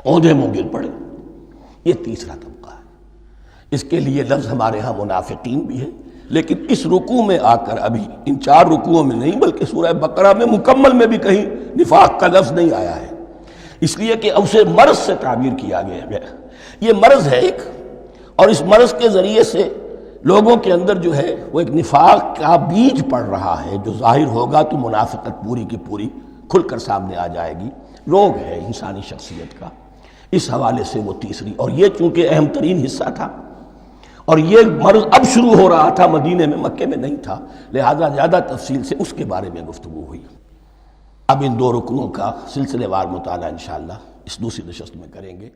اوندھے منہ گر پڑے۔ یہ تیسرا طبقہ ہے۔ اس کے لیے لفظ ہمارے ہاں منافقین بھی ہے، لیکن اس رکوع میں آ کر، ابھی ان 4 رکوعوں میں نہیں بلکہ سورہ بقرہ میں مکمل میں بھی کہیں نفاق کا لفظ نہیں آیا ہے، اس لیے کہ اسے مرض سے تعبیر کیا گیا۔ یہ مرض ہے ایک، اور اس مرض کے ذریعے سے لوگوں کے اندر جو ہے وہ ایک نفاق کا بیج پڑ رہا ہے، جو ظاہر ہوگا تو منافقت پوری کی پوری کھل کر سامنے آ جائے گی۔ روگ ہے انسانی شخصیت کا، اس حوالے سے وہ تیسری، اور یہ چونکہ اہم ترین حصہ تھا، اور یہ مرض اب شروع ہو رہا تھا، مدینے میں، مکے میں نہیں تھا، لہذا زیادہ تفصیل سے اس کے بارے میں گفتگو ہوئی۔ اب ان 2 رکنوں کا سلسلے وار مطالعہ انشاءاللہ اس دوسری نشست میں کریں گے۔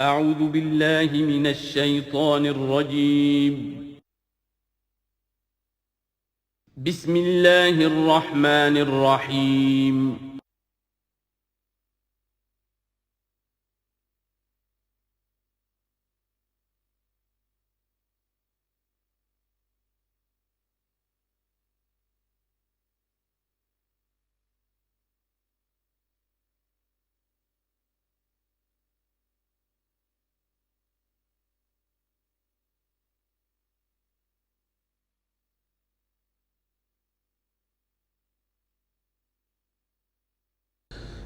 أعوذ بالله من الشيطان الرجيم. بسم الله الرحمن الرحيم.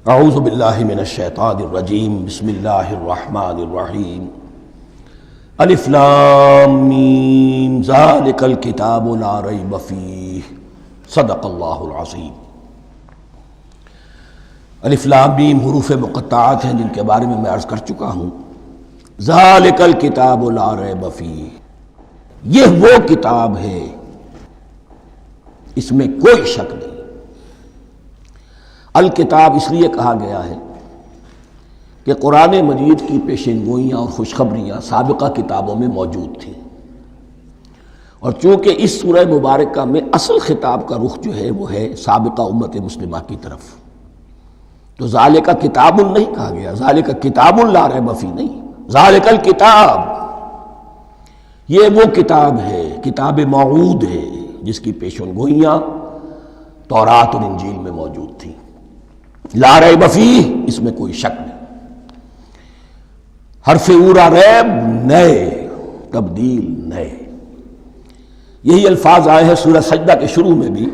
اعوذ باللہ من الشیطان الرجیم بسم اللہ الرحمن الرحیم الف لام میم ذالک الکتاب لا ریب فیہ صدق اللہ العظیم۔ الف لام میم حروف مقطعات ہیں جن کے بارے میں عرض کر چکا ہوں۔ ذالک الکتاب لا ریب فیہ، یہ وہ کتاب ہے اس میں کوئی شک نہیں۔ الکتاب اس لیے کہا گیا ہے کہ قرآن مجید کی پیشین گوئیاں اور خوشخبریاں سابقہ کتابوں میں موجود تھیں، اور چونکہ اس سورہ مبارکہ میں اصل خطاب کا رخ جو ہے وہ ہے سابقہ امت مسلمہ کی طرف، تو ذالک کتاب نہیں کہا گیا، ذالک کتاب لا ریب فیہ نہیں، ذالک الکتاب، یہ وہ کتاب ہے، کتاب موعود ہے جس کی پیشین گوئیاں تورات اور انجیل میں موجود تھیں۔ لا ریب فیہ، اس میں کوئی شک نہیں۔ حرف اورا ریب، نئے، تبدیل، نئے، یہی الفاظ آئے ہیں سورہ سجدہ کے شروع میں بھی،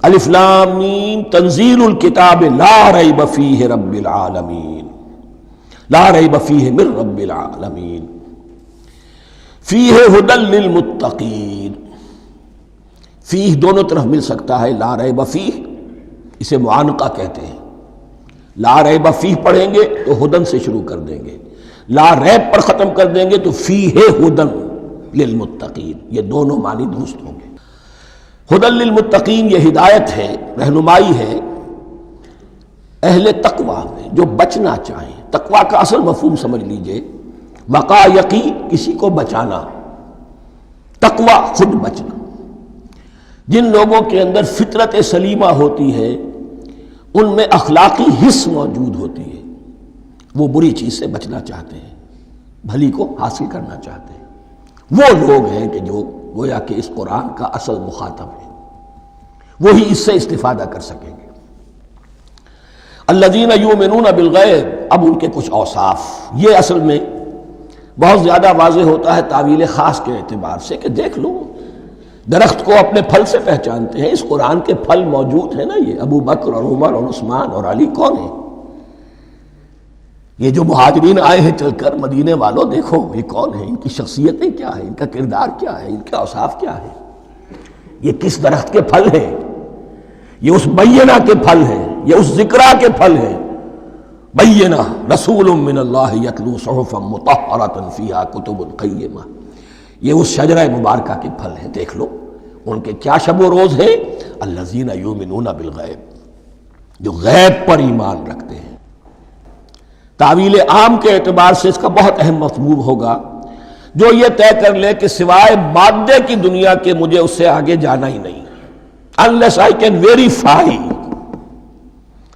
الف لام میم تنزیل الکتاب لا ریب فیہ رب العالمین، لا ریب فیہ من رب العالمین، فیہ ھدی للمتقین۔ فیہ دونوں طرف مل سکتا ہے، لا ریب فیہ اسے معانقہ کہتے ہیں، لا ریب فیہ پڑھیں گے تو ہدن سے شروع کر دیں گے، لا ریب پر ختم کر دیں گے تو فیہ ہدن للمتقین، یہ دونوں معنی درست ہوں گے۔ ہدن للمتقین یہ ہدایت ہے، رہنمائی ہے اہل تقویٰ میں جو بچنا چاہیں۔ تقویٰ کا اصل مفہوم سمجھ لیجئے، وقا یقی کسی کو بچانا، تقویٰ خود بچنا۔ جن لوگوں کے اندر فطرت سلیمہ ہوتی ہے ان میں اخلاقی حس موجود ہوتی ہے، وہ بری چیز سے بچنا چاہتے ہیں، بھلی کو حاصل کرنا چاہتے ہیں، وہ لوگ ہیں کہ جو گویا کہ اس قرآن کا اصل مخاطب ہے، وہی اس سے استفادہ کر سکیں گے۔ الذین یؤمنون بالغیب، اب ان کے کچھ اوصاف، یہ اصل میں بہت زیادہ واضح ہوتا ہے تعویل خاص کے اعتبار سے کہ دیکھ لو درخت کو اپنے پھل سے پہچانتے ہیں، اس قرآن کے پھل موجود ہیں نا، یہ ابو بکر اور عمر اور عثمان اور علی کون ہیں؟ یہ جو مہاجرین آئے ہیں چل کر، مدینے والوں دیکھو یہ کون ہیں، ان کی شخصیتیں کیا ہیں، ان کا کردار کیا ہے، ان کے اوصاف کیا ہے، یہ کس درخت کے پھل ہیں، یہ اس بینہ کے پھل ہیں، یہ اس ذکرہ کے پھل ہیں۔ بینہ رسول من اللہ یتلو صحفا مطہرۃ فیہا کتب قیمہ، یہ اس شجرہ مبارکہ کے پھل ہیں، دیکھ لو ان کے کیا شب و روز ہے۔ الذین یؤمنون بالغیب، جو غیب پر ایمان رکھتے ہیں۔ تعویل عام کے اعتبار سے اس کا بہت اہم مفہوم ہوگا، جو یہ طے کر لے کہ سوائے مادے کی دنیا کے مجھے اس سے آگے جانا ہی نہیں، unless I can verify۔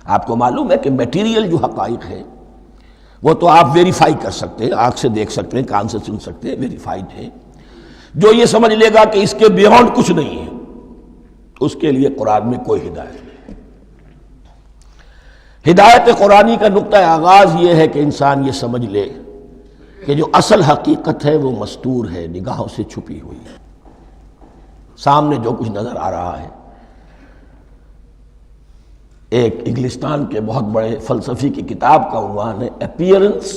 آپ کو معلوم ہے کہ میٹیریل جو حقائق ہے وہ تو آپ ویریفائی کر سکتے ہیں، آنکھ سے دیکھ سکتے ہیں، کان سے سن سکتے ہیں، ویریفائڈ ہے۔ جو یہ سمجھ لے گا کہ اس کے بیونڈ کچھ نہیں ہے، اس کے لیے قرآن میں کوئی ہدایت نہیں۔ ہدایت قرآنی کا نقطہ آغاز یہ ہے کہ انسان یہ سمجھ لے کہ جو اصل حقیقت ہے وہ مستور ہے، نگاہوں سے چھپی ہوئی ہے، سامنے جو کچھ نظر آ رہا ہے۔ ایک انگلستان کے بہت بڑے فلسفی کی کتاب کا عنوان ہے appearance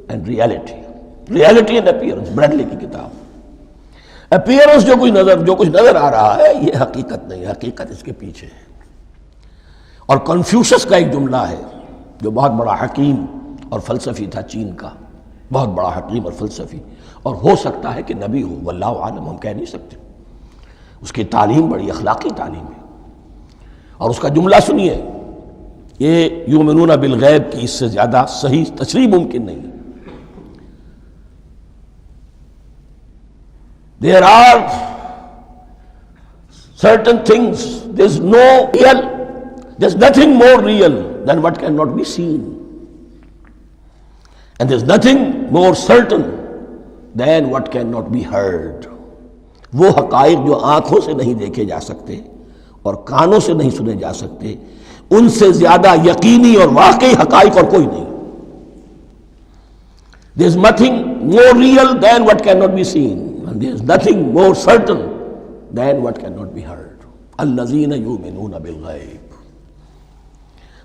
and reality, reality and appearance, Bradley کی کتاب۔ اپیئرنس جو کچھ نظر آ رہا ہے یہ حقیقت نہیں، حقیقت اس کے پیچھے ہے۔ اور کنفیوشس کا ایک جملہ ہے جو بہت بڑا حکیم اور فلسفی تھا، چین کا بہت بڑا حکیم اور فلسفی، اور ہو سکتا ہے کہ نبی ہو، واللہ عالم، ہم کہہ نہیں سکتے۔ اس کی تعلیم بڑی اخلاقی تعلیم ہے، اور اس کا جملہ سنیے، یہ یؤمنون بالغیب کی اس سے زیادہ صحیح تشریح ممکن نہیں ہے۔ There are certain things, there's no real, there's nothing more real than what cannot be seen. And there's nothing more certain than what cannot be heard. وہ حقائق جو آنکھوں سے نہیں دیکھے جا سکتے اور کانوں سے نہیں سنے جا سکتے، ان سے زیادہ یقینی اور واقعی حقائق اور کوئی نہیں. There's nothing more real than what cannot be seen, and there's nothing more certain than what cannot be heard. الذین یؤمنون بالغیب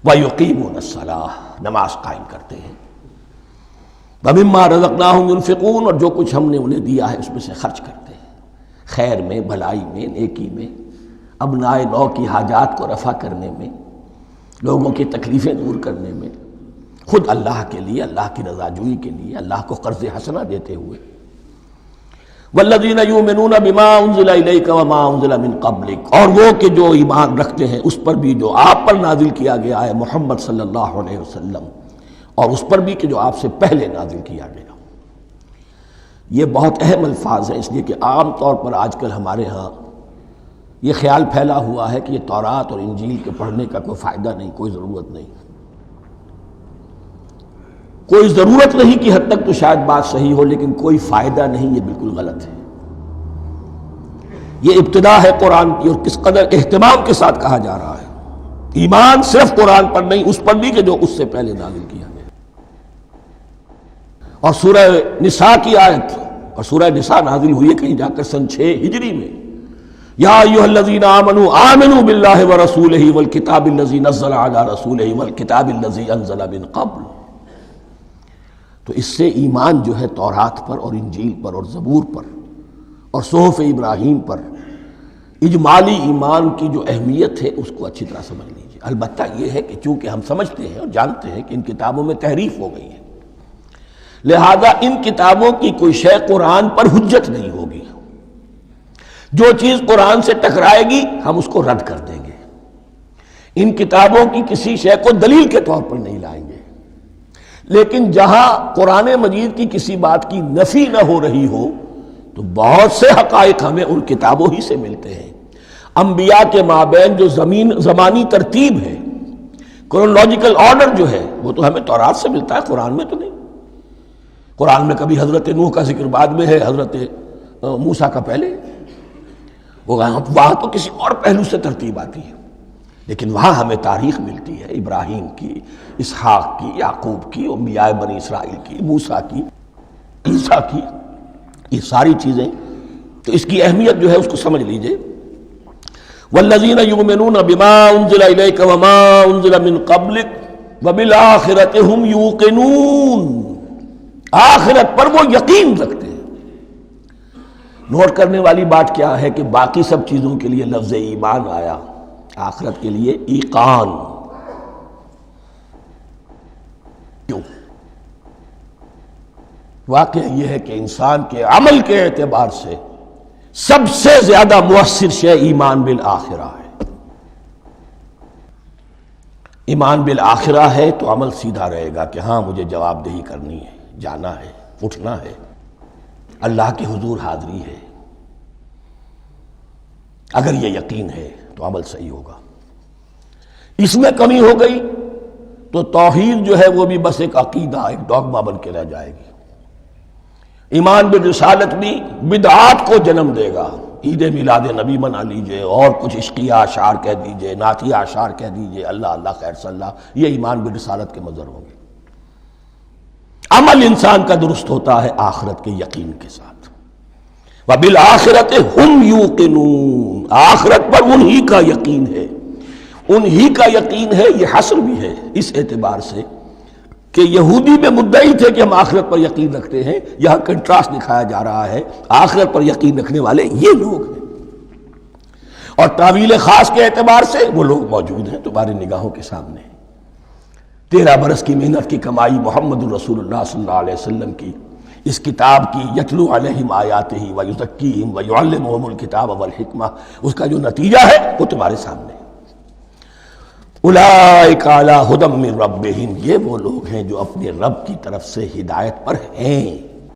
ویقیمون الصلاۃ، نماز قائم کرتے ہیں. ومما رزقناہم ينفقون، اور جو کچھ ہم نے انہیں دیا ہے اس میں سے خرچ کرتے ہیں، خیر میں، بھلائی میں، نیکی میں، ابنائے نو کی حاجات کو رفع کرنے میں، لوگوں کی تکلیفیں دور کرنے میں، خود اللہ کے لیے، اللہ کی رضا جوئی کے لیے، اللہ کو قرض حسنہ دیتے ہوئے. والذین یؤمنون بما انزل الیک وما انزل من قبلک، اور وہ کہ جو ایمان رکھتے ہیں اس پر بھی جو آپ پر نازل کیا گیا ہے محمد صلی اللہ علیہ وسلم، اور اس پر بھی کہ جو آپ سے پہلے نازل کیا گیا. یہ بہت اہم الفاظ ہیں، اس لیے کہ عام طور پر آج کل ہمارے ہاں یہ خیال پھیلا ہوا ہے کہ یہ تورات اور انجیل کے پڑھنے کا کوئی فائدہ نہیں، کوئی ضرورت نہیں. کوئی ضرورت نہیں کی حد تک تو شاید بات صحیح ہو، لیکن کوئی فائدہ نہیں، یہ بالکل غلط ہے. یہ ابتدا ہے قرآن کی، اور کس قدر اہتمام کے ساتھ کہا جا رہا ہے. ایمان صرف قرآن پر نہیں، اس پر بھی کہ جو اس سے پہلے نازل کیا گیا. اور سورہ نساء کی آیت، اور سورہ نساء نازل ہوئی ہے کہیں جا کر سن 6 ہجری میں. یا ایھا الذین آمنوا آمنوا باللہ ورسولہ والکتاب الذی نزل علی رسولہ والکتاب الذی انزل من قبل. تو اس سے ایمان جو ہے تورات پر اور انجیل پر اور زبور پر اور صحف ابراہیم پر، اجمالی ایمان کی جو اہمیت ہے اس کو اچھی طرح سمجھ لیجیے. البتہ یہ ہے کہ چونکہ ہم سمجھتے ہیں اور جانتے ہیں کہ ان کتابوں میں تحریف ہو گئی ہے، لہذا ان کتابوں کی کوئی شے قرآن پر حجت نہیں ہوگی. جو چیز قرآن سے ٹکرائے گی ہم اس کو رد کر دیں گے. ان کتابوں کی کسی شے کو دلیل کے طور پر نہیں لائیں گے. لیکن جہاں قرآن مجید کی کسی بات کی نفی نہ ہو رہی ہو تو بہت سے حقائق ہمیں ان کتابوں ہی سے ملتے ہیں. انبیاء کے مابین جو زمانی ترتیب ہے، کرونالوجیکل آرڈر جو ہے، وہ تو ہمیں تورات سے ملتا ہے، قرآن میں تو نہیں. قرآن میں کبھی حضرت نوح کا ذکر بعد میں ہے، حضرت موسیٰ کا پہلے. وہاں تو کسی اور پہلو سے ترتیب آتی ہے، لیکن وہاں ہمیں تاریخ ملتی ہے ابراہیم کی، اسحاق کی، یعقوب کی، انبیاء بنی اسرائیل کی، موسیٰ کی، عیسیٰ کی، یہ ساری چیزیں. تو اس کی اہمیت جو ہے اس کو سمجھ لیجئے. والذین یؤمنون بما انزل الیک وما انزل من قبلک وبالآخرۃ ھم یوقنون، آخرت پر وہ یقین رکھتے ہیں. نوٹ کرنے والی بات کیا ہے کہ باقی سب چیزوں کے لیے لفظ ایمان آیا، آخرت کے لیے ایقان. کیوں؟ واقعہ یہ ہے کہ انسان کے عمل کے اعتبار سے سب سے زیادہ مؤثر شے ایمان بالآخرہ ہے. ایمان بالآخرہ ہے تو عمل سیدھا رہے گا کہ ہاں مجھے جواب دہی کرنی ہے، جانا ہے، اٹھنا ہے، اللہ کے حضور حاضری ہے. اگر یہ یقین ہے تو عمل صحیح ہوگا. اس میں کمی ہو گئی تو توحید جو ہے وہ بھی بس ایک عقیدہ، ایک ڈوگما بن کے رہ جائے گی. ایمان بالرسالت بھی بدعات کو جنم دے گا. عید میلاد نبی منا لیجئے، اور کچھ عشقیہ اشعار کہہ دیجئے، نعتیہ اشعار کہہ دیجئے، اللہ اللہ خیر صلی اللہ، یہ ایمان بالرسالت کے مظہر ہوں گے. عمل انسان کا درست ہوتا ہے آخرت کے یقین کے ساتھ. وبالآخرۃ ھم یوقنون، آخرت پر انہی کا یقین ہے، انہی کا یقین ہے. یہ حصر بھی ہے اس اعتبار سے کہ یہودی میں مدعی تھے کہ ہم آخرت پر یقین رکھتے ہیں، یہاں کنٹراسٹ دکھایا جا رہا ہے، آخرت پر یقین رکھنے والے یہ لوگ ہیں. اور تعویل خاص کے اعتبار سے وہ لوگ موجود ہیں تمہاری نگاہوں کے سامنے. 13 برس کی محنت کی کمائی محمد الرسول اللہ صلی اللہ علیہ وسلم کی، اس کتاب کی، یتلو علیہم آیاتہ ویزکیہم ویعلمہم الکتاب والحکمہ، اس کا جو نتیجہ ہے وہ تمہارے سامنے. اولئک علی ھدی من ربہم، یہ وہ لوگ ہیں جو اپنے رب کی طرف سے ہدایت پر ہیں.